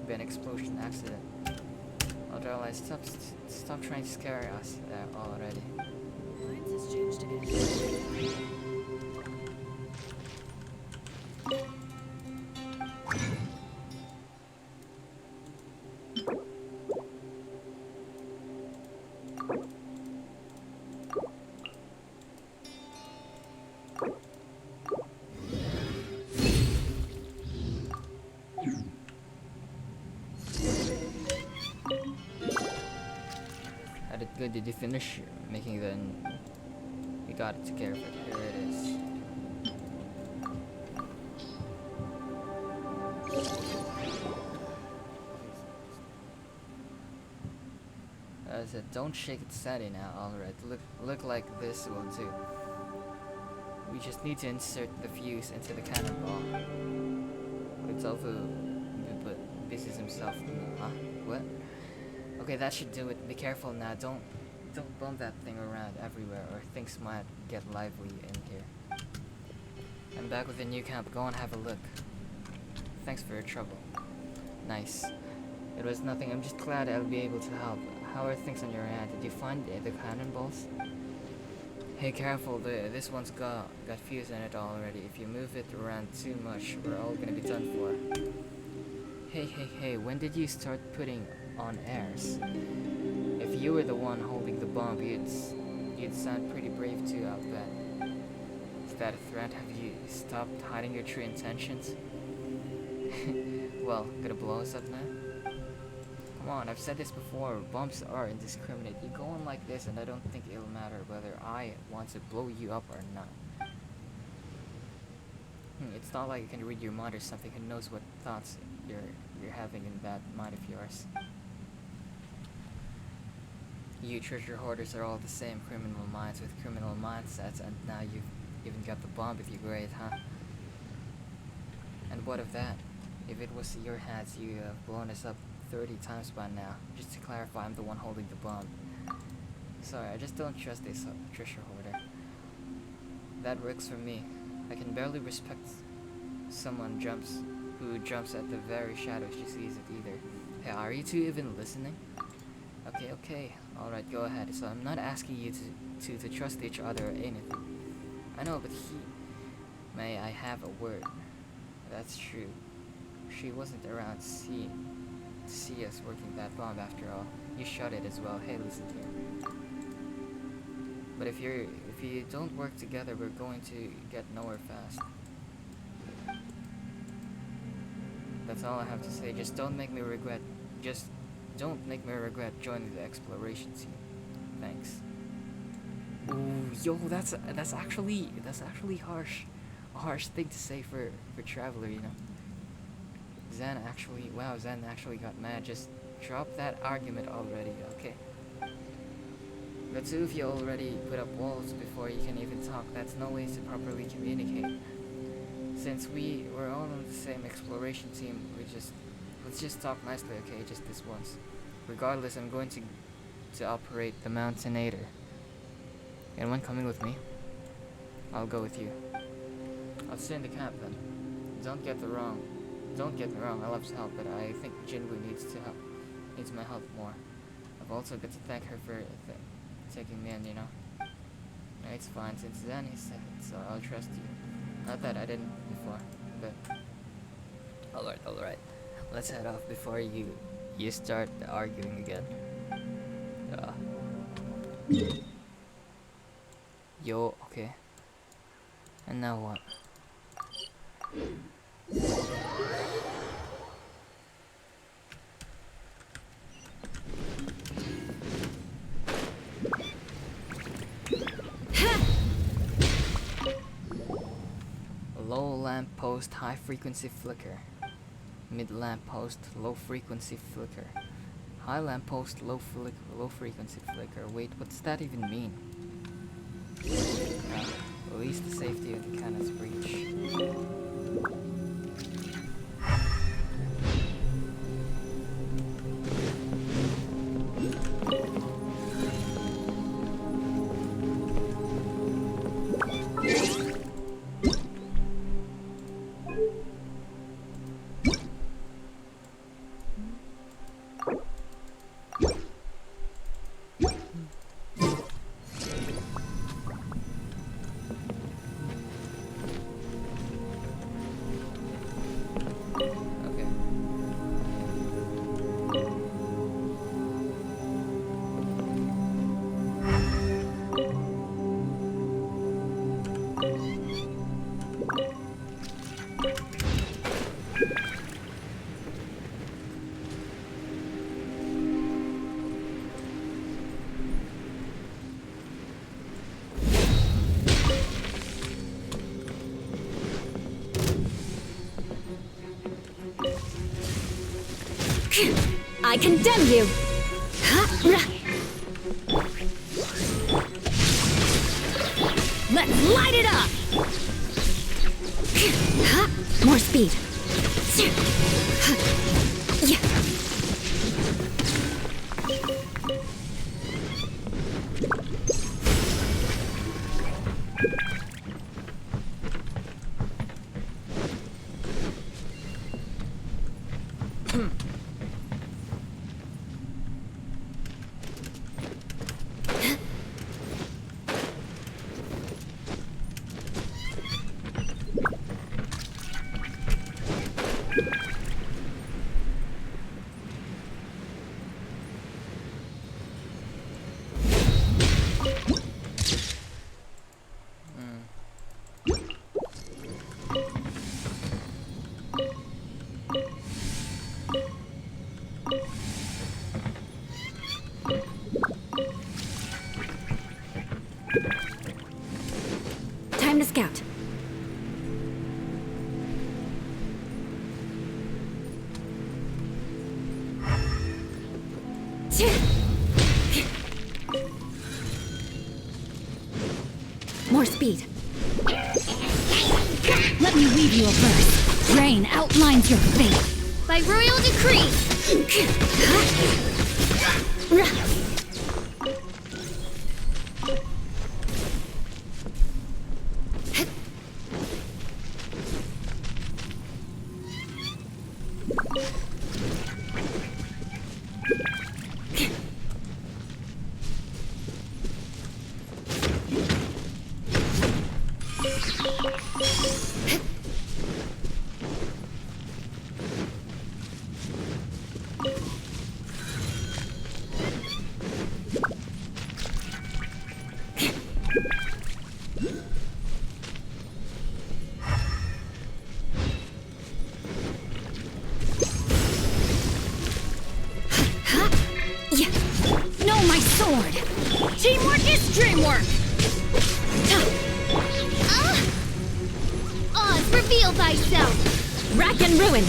be an explosion accident. Otherwise, stop trying to scare us already. Lines has changed again. Good, did you finish making the... You got it together, here it is. I said, don't shake it steady now, alright, look like this will do. We just need to insert the fuse into the cannonball. Kutofu busies himself. Huh? What? Okay, that should do it. Be careful now. Don't bump that thing around everywhere, or things might get lively in here. I'm back with the new camp. Go and have a look. Thanks for your trouble. Nice. It was nothing. I'm just glad I'll be able to help. How are things on your end? Did you find the cannonballs? Hey, careful. This one's got fuse in it already. If you move it around too much, we're all gonna be done for. Hey, when did you start putting on airs? If you were the one holding the bomb, you'd sound pretty brave too, I'll bet. Is that a threat? Have you stopped hiding your true intentions? Well, gonna blow us up now? Come on, I've said this before, bombs are indiscriminate. You go on like this and I don't think it'll matter whether I want to blow you up or not. It's not like I can read your mind or something. Who knows what thoughts you're having in that mind of yours. You treasure hoarders are all the same, criminal minds with criminal mindsets, and now you've even got the bomb with you, great, huh? And what of that? If it was your hands, you'd have blown us up 30 times by now. Just to clarify, I'm the one holding the bomb. Sorry, I just don't trust this treasure hoarder. That works for me. I can barely respect someone who jumps at the very shadow she sees it either. Hey, are you two even listening? Okay, alright, go ahead. So I'm not asking you to trust each other or anything. I know, but may I have a word? That's true. She wasn't around to see us working that bomb after all. You shot it as well. Hey, listen here. But if you don't work together, we're going to get nowhere fast. That's all I have to say. Just don't make me regret joining the exploration team. Thanks. Ooh, yo, that's actually harsh. A harsh thing to say for Traveler, you know. Zen actually got mad. Just drop that argument already, okay? The two of you already put up walls before you can even talk. That's no way to properly communicate. Since we were all on the same exploration team, let's just talk nicely, okay? Just this once. Regardless, I'm going to operate the Mountaineer. Anyone coming with me? I'll go with you. I'll stay in the camp then. Don't get me wrong, I love to help, but I think Jinwoo needs my help more. I've also got to thank her for taking me in, you know. No, it's fine, since then he said it, so I'll trust you. Not that I didn't before, but... Alright. Let's head off before you start arguing again. Yo, okay. And now what? Low lamp post, high frequency flicker. Mid lamp post, low frequency flicker. High lamp post, low frequency flicker. Wait, what's that even mean? Release the safety of the cannon's breach. I condemn you! Let's light it up! More speed. Time to scout. More speed. Let me weave you a verse. Rain outlines your fate. By royal decree! Teamwork is dreamwork! Oz, reveal thyself! Rack and ruin!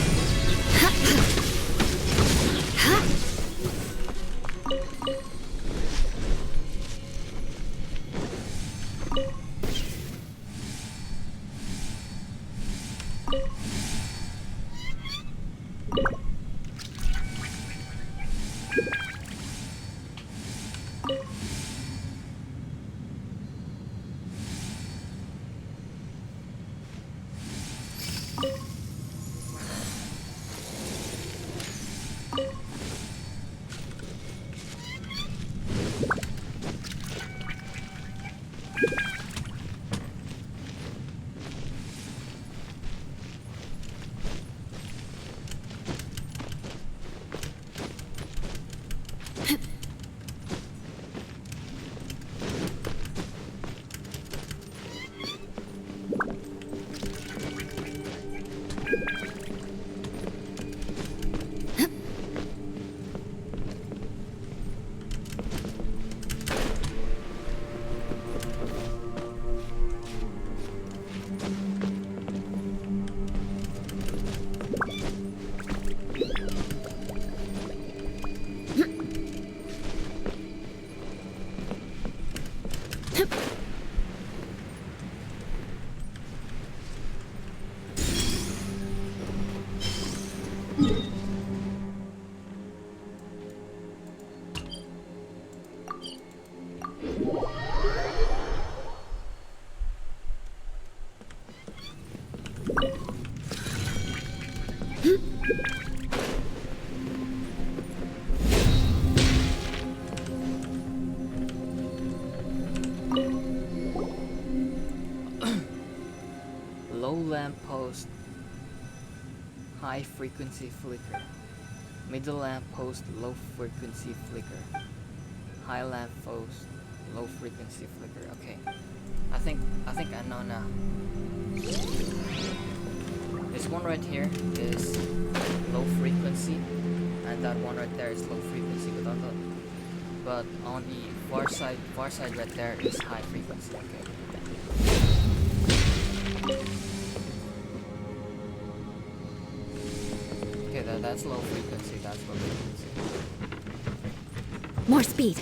Low lamp post, high frequency flicker. Middle lamp post, low frequency flicker. High lamp post, low frequency flicker. Okay, I think I know now. This one right here is low frequency, and that one right there is low frequency. But on the far side right there is high frequency. Okay. Okay, that's low frequency. That's low frequency. More speed.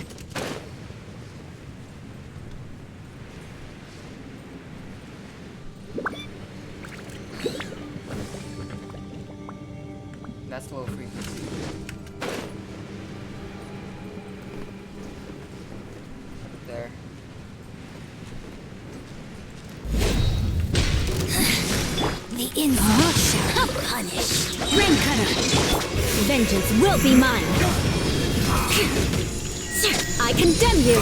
That's low frequency. There. The insult shall be punished. Ring cutter! Vengeance will be mine! I condemn you!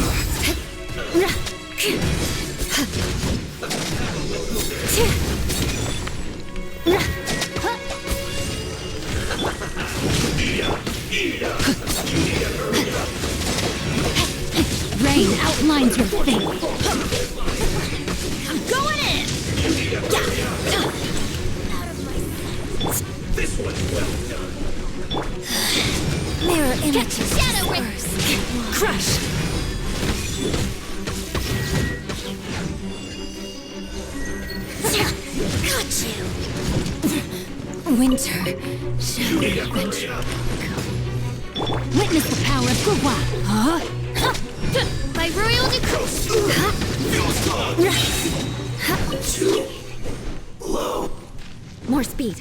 Rain outlines your fate! I'm going in! This one's well done. Mirror images. Shadow Ring! Crush! Got you! Winter shall adventure come. Witness the power of Gurwa! Huh? By royal decree! More speed.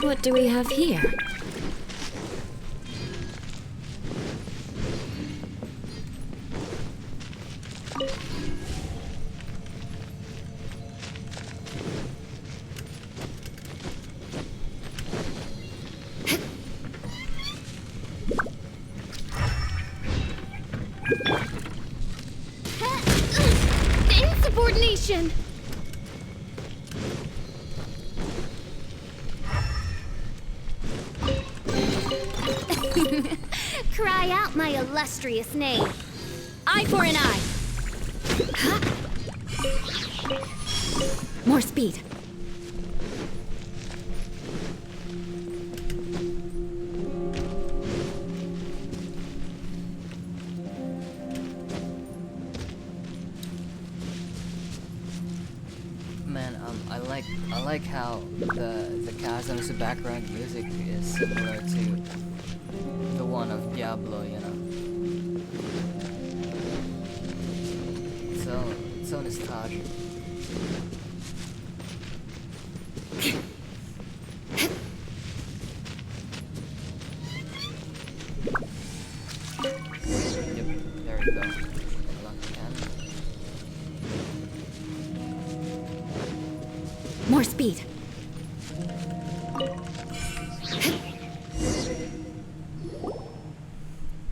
What do we have here? Insubordination! Cry out my illustrious name. Eye for an eye. More speed. I like how the Chasm's background music is similar to the one of Diablo, you know. It's so nostalgic. Yep, there we go. Unlock the cannon. More speed.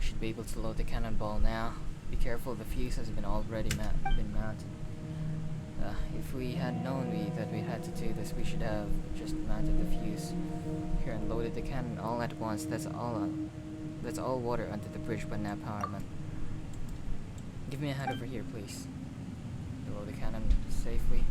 Should be able to load the cannonball now. Be careful, the fuse has been already been mounted. If we had known that we had to do this, we should have just mounted the fuse here and loaded the cannon all at once. That's all water under the bridge, but now powerman. Give me a hand over here, please. Load the cannon safely.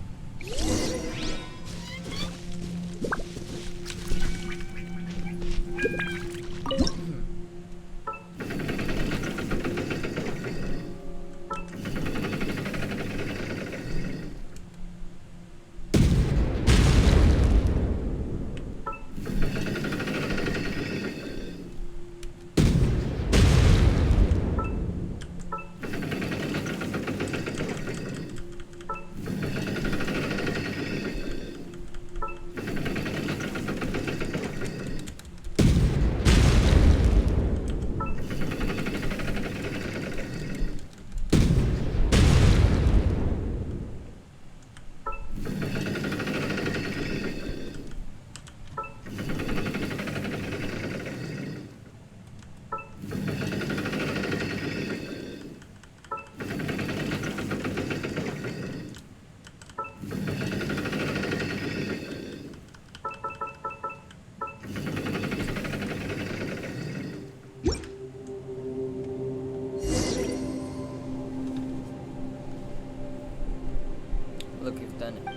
Look, you've done it.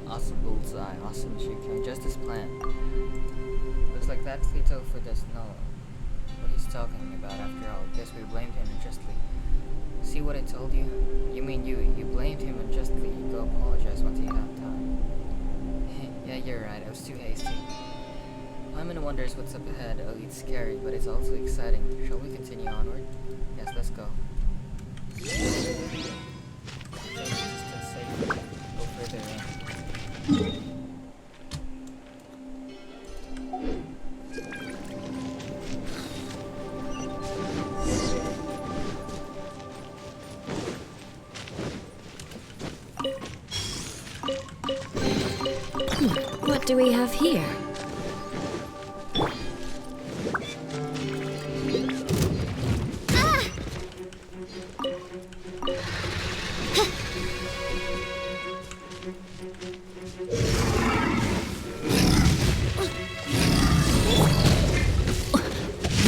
Awesome bullseye, awesome shooting, just as planned. Looks like that Cleto for doesn't know what he's talking about after all. Guess we blamed him unjustly. See what I told you? You mean you blamed him unjustly. You go apologize once you have time. Yeah, you're right, I was too hasty. Paimon wonders what's up ahead. Oh, it's scary, but it's also exciting. Shall we continue onward? Yes, let's go. Go further in. What do we have here?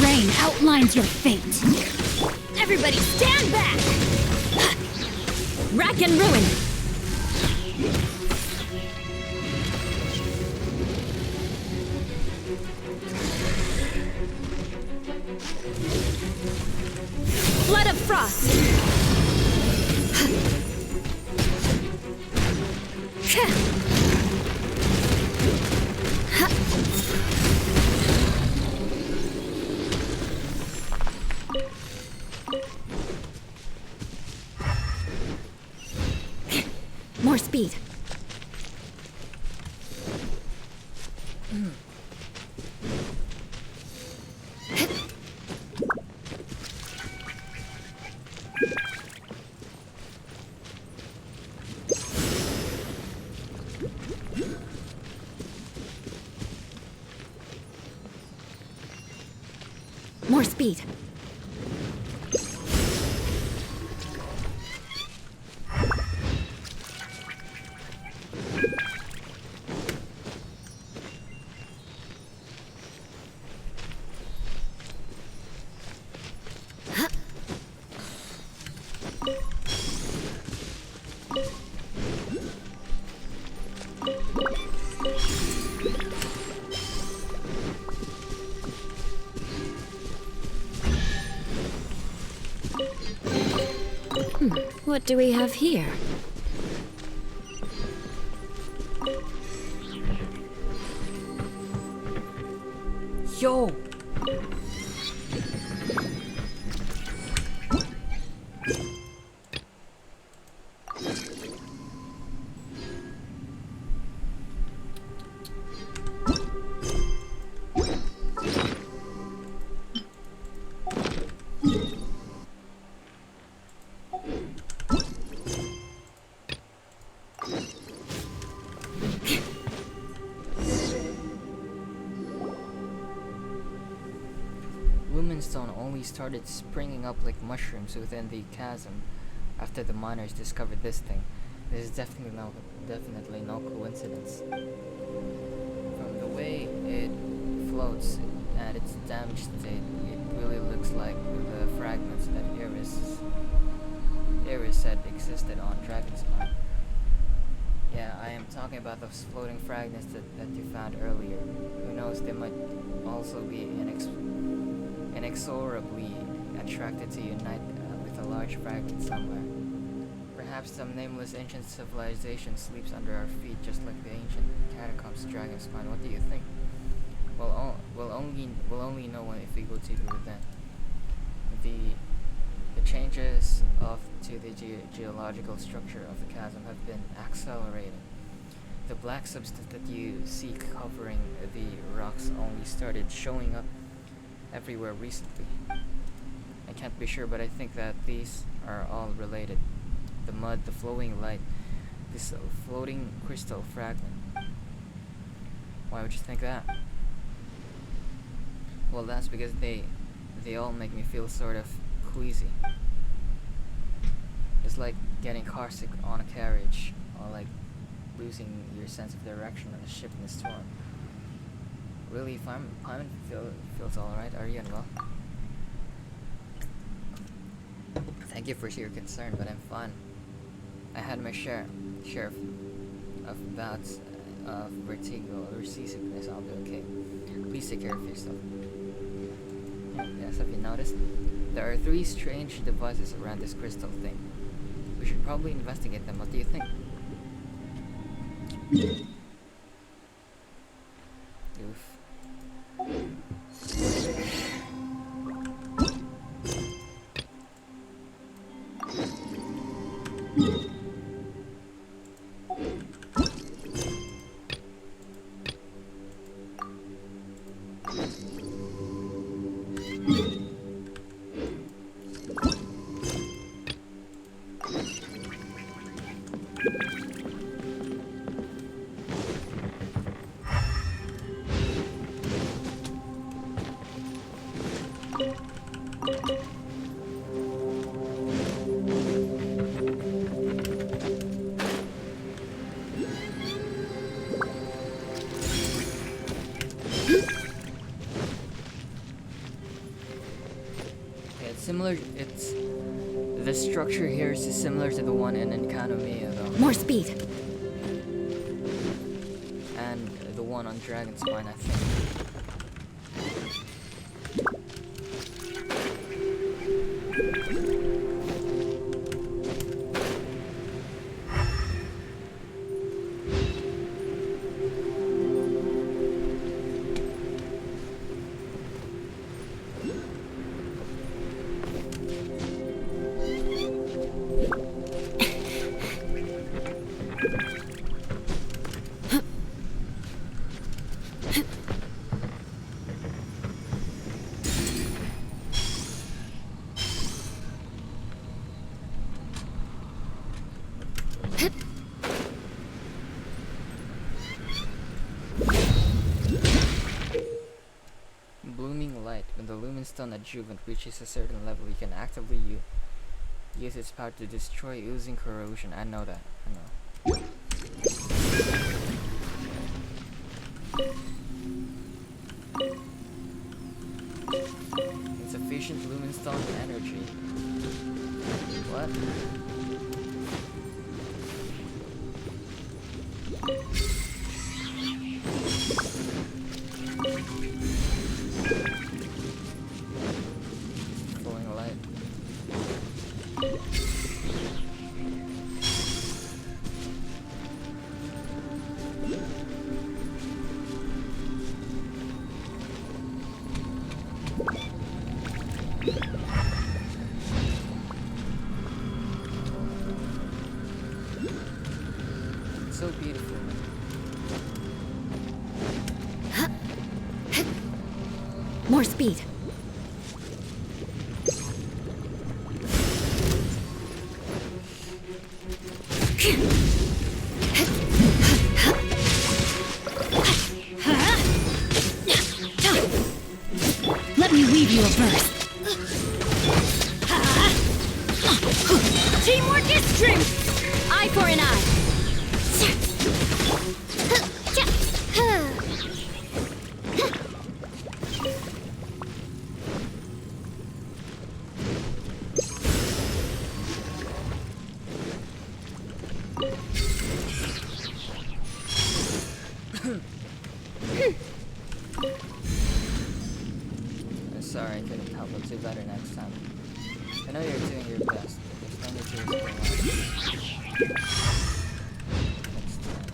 Rain outlines your fate. Everybody stand back! Rack and ruin! Flood of frost! More speed. More speed. What do we have here? Yo! Lumenstone only started springing up like mushrooms within the chasm after the miners discovered this thing. This is definitely no coincidence. From the way it floats at its damaged state, it really looks like the fragments that Iris said existed on Dragonspine. Yeah, I am talking about those floating fragments that you found earlier. Who knows, they might also be inexorably attracted to unite with a large fragment somewhere. Perhaps some nameless ancient civilization sleeps under our feet, just like the ancient catacombs of Dragonspine. What do you think? We'll only know when if we go deeper within. The changes to the geological structure of the chasm have been accelerating. The black substance that you see covering the rocks only started showing up everywhere recently. I can't be sure, but I think that these are all related. The mud, the flowing light, this floating crystal fragment. Why would you think that? Well, that's because they all make me feel sort of queasy. It's like getting carsick on a carriage, or like losing your sense of direction on a ship in a storm. Really, Paimon feels alright. Are you unwell? Thank you for your concern, but I'm fine. I had my share of bouts of vertigo or seasickness. I'll be okay. Please take care of yourself. Yes, have you noticed? There are 3 strange devices around this crystal thing. We should probably investigate them. What do you think? Oof. It's the structure here is similar to the one in Enkanomiya, though. More speed. And the one on Dragonspine, I think. Blooming light. When the Lumenstone adjuvant reaches a certain level, you can actively use its power to destroy oozing corrosion. I know that. I know. Insufficient Lumenstone energy. What? Flowing light. so beautiful. More speed. Let me weave you a burst. Teamwork is strength. Eye for an eye. I'm sorry I couldn't help but do better next time. I know you're doing your best, but there's no need to risk your life. Next time.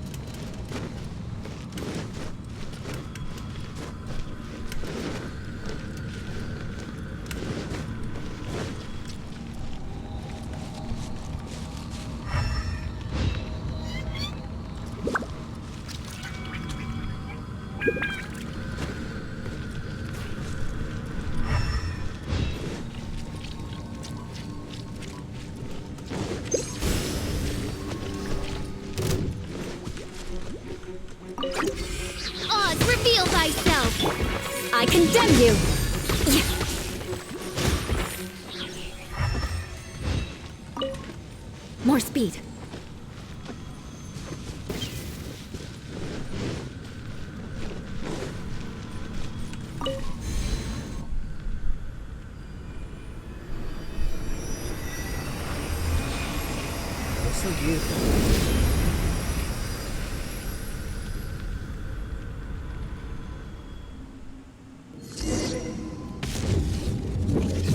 Oz, reveal thyself. I condemn you. More speed. It's so beautiful.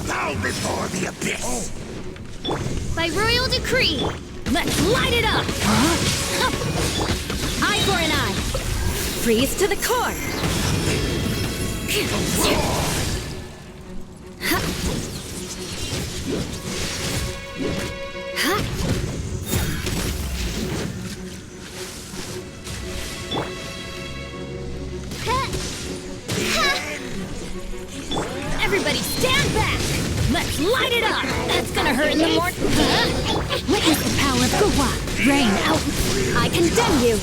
Bow before the abyss! By royal decree, let's light it up. Eye for an eye. Freeze to the core. Everybody stand back. Let's light it up. That's gonna hurt in the morning. Witness the power of Gawa. Rain out. I condemn you.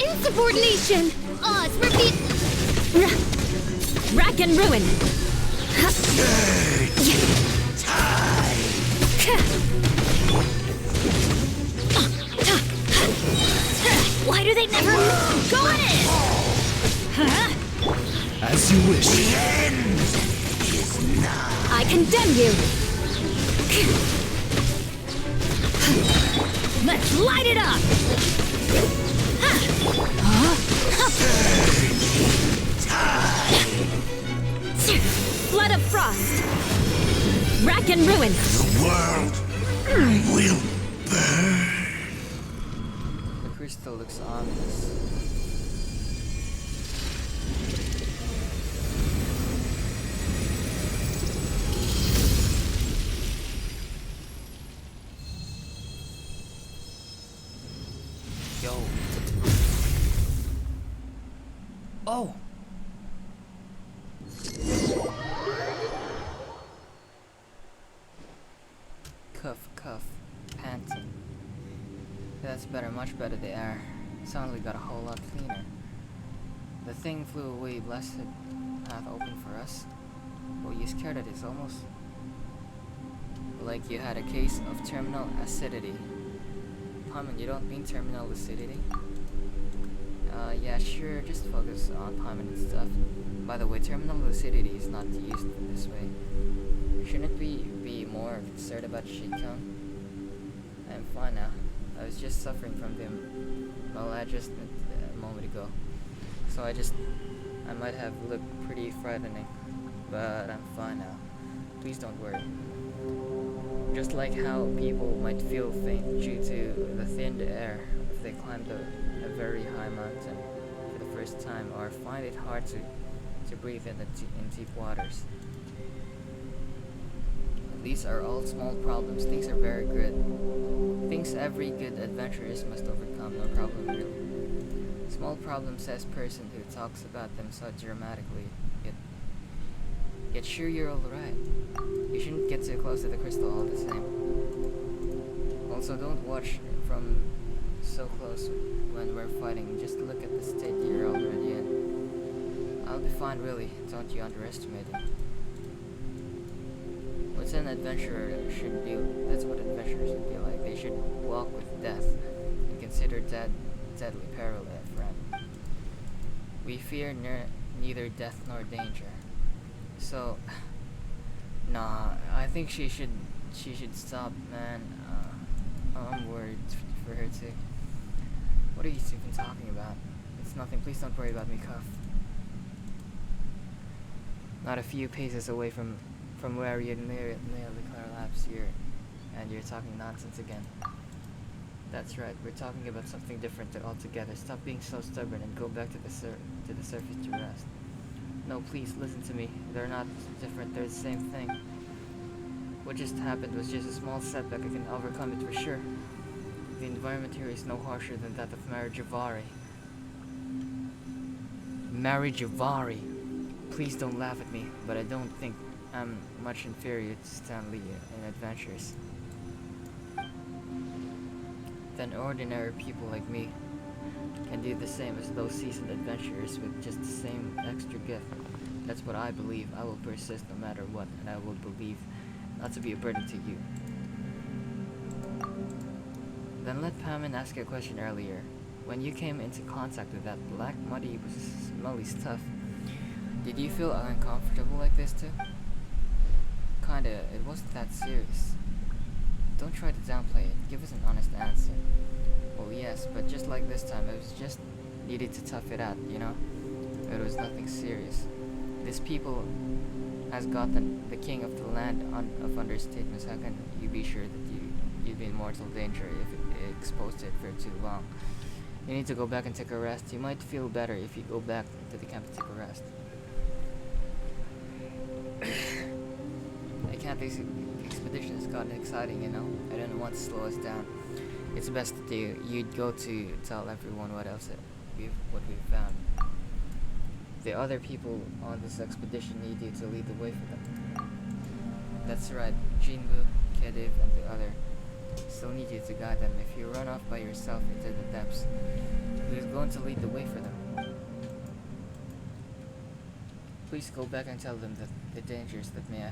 Insubordination. Oz, repeat. Rack and ruin. Why do they never go on it? As you wish. I condemn you. Let's light it up. Flood of frost. Rack and ruin. The world will burn. The crystal looks ominous. Yo. Oh! Cuff, panting. That's better, much better the air. Suddenly got a whole lot cleaner. The thing flew away, blessed path open for us. But you scared at it's almost like you had a case of terminal acidity. Paimon, you don't mean terminal acidity? Yeah, sure, just focus on Paimon and stuff. By the way, terminal acidity is not used this way. Shouldn't we be more concerned about Shikon? I'm fine now. I was just suffering from the maladjustment a moment ago. So I might have looked pretty frightening. But I'm fine now. Please don't worry. Just like how people might feel faint due to the thinned air if they climbed a very high mountain for the first time, or find it hard to breathe in deep waters. These are all small problems. Things are very good. Things every good adventurist must overcome. No problem really. Small problem, says person who talks about them so dramatically. Yet sure you're alright. You shouldn't get too close to the crystal all the same. Also, don't watch from so close when we're fighting. Just look at the state you're already in. I'll be fine really. Don't you underestimate it. What's an adventurer should be? That's what adventurers should be like. They should walk with death and consider deadly peril a friend. We fear neither death nor danger. So, nah, I think she should stop, man. I'm worried for her too. What are you two been talking about? It's nothing. Please don't worry about me, Cuff. Not a few paces away from where you nearly collapsed here, and you're talking nonsense again. That's right. We're talking about something different altogether. Stop being so stubborn and go back to the surface to rest. No, please, listen to me. They're not different, they're the same thing. What just happened was just a small setback. I can overcome it for sure. The environment here is no harsher than that of Marijavari. Marijavari! Please don't laugh at me, but I don't think I'm much inferior to Stanley in adventures. Then ordinary people like me can do the same as those seasoned adventurers with just the same extra gift. That's what I believe. I will persist no matter what, and I will believe not to be a burden to you. Then let Paimon ask you a question earlier. When you came into contact with that black, muddy, smelly stuff, did you feel uncomfortable like this too? Kinda. It wasn't that serious. Don't try to downplay it. Give us an honest answer. Well, yes, but just like this time, it was just needed to tough it out, you know? It was nothing serious. This people has gotten the king of the land of understatements. How can you be sure that you'd be in mortal danger if it exposed to it for too long? You need to go back and take a rest. You might feel better if you go back to the camp and take a rest. I can't. This expedition has gotten exciting, you know. I don't want to slow us down. It's best to do. You'd go to tell everyone what we've found. The other people on this expedition need you to lead the way for them. That's right. Jinbu, Khedive, and the other still need you to guide them. If you run off by yourself into the depths, who's going to lead the way for them? Please go back and tell them that the dangers that may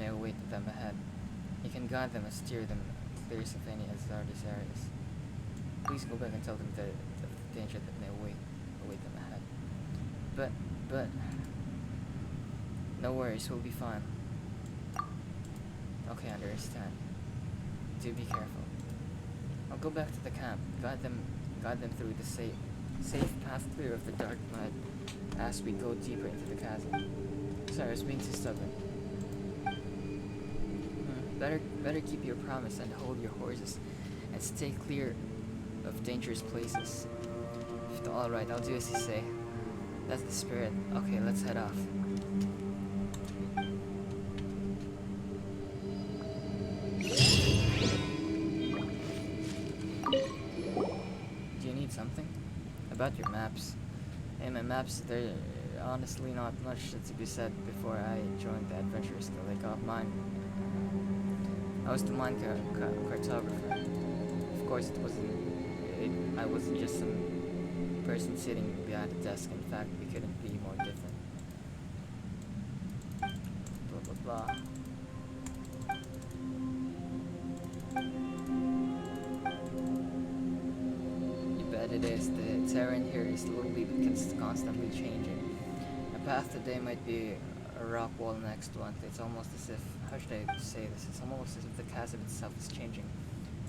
await them ahead. You can guide them and steer them clear of any hazardous areas. Please go back and tell them the danger that may await them ahead. But no worries, we'll be fine. Okay, I understand. Do be careful. I'll go back to the camp. Guide them through the safe path clear of the dark mud as we go deeper into the chasm. Sorry, I was being too stubborn. Better keep your promise and hold your horses, and stay clear of dangerous places. Alright, I'll do as you say. That's the spirit. Okay, let's head off. Do you need something? About your maps? Hey, my maps, they're honestly not much to be said. Before I joined the Adventurers Guild, I got mine. I was the mine cartographer. Of course, I wasn't just some person sitting behind a desk. In fact, we couldn't be more different. Blah blah blah. You bet it is. The terrain here is slowly but constantly changing. A path today might be a rock wall next one. It's almost as if, how should I say this? It's almost as if the chasm itself is changing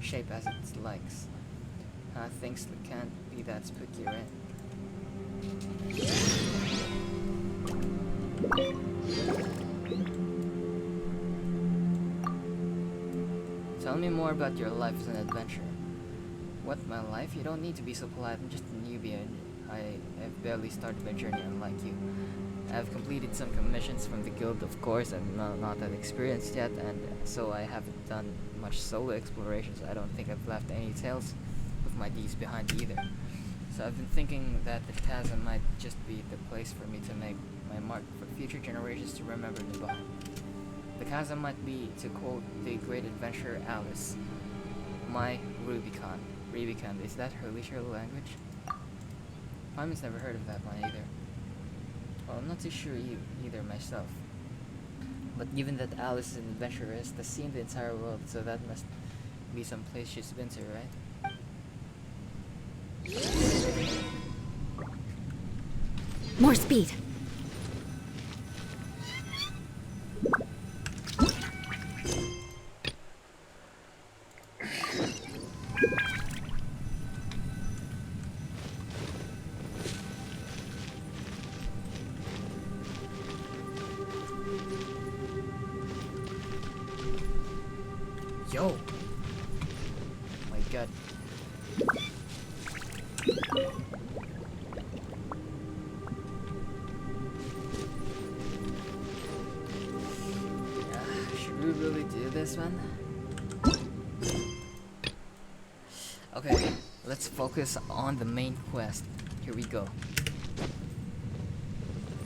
shape as it likes. Things can't be that spooky, right? Tell me more about your life as an adventurer. What, my life? You don't need to be so polite. I'm just a newbie and I have barely started my journey unlike you. I've completed some commissions from the guild, of course. I'm not that experienced yet, and so I haven't done much solo exploration, so I don't think I've left any tales of my deeds behind either. So I've been thinking that the chasm might just be the place for me to make my mark for future generations to remember me by. The chasm might be, to quote the great adventurer Alice, my Rubicon. Rubicon, is that her literal language? Paimon's never heard of that one either. Well, I'm not too sure either myself. But given that Alice is an adventuress that's seen the entire world, so that must be some place she's been to, right? More speed. Yo! My god. Should we really do this one? Okay, let's focus on the main quest. Here we go.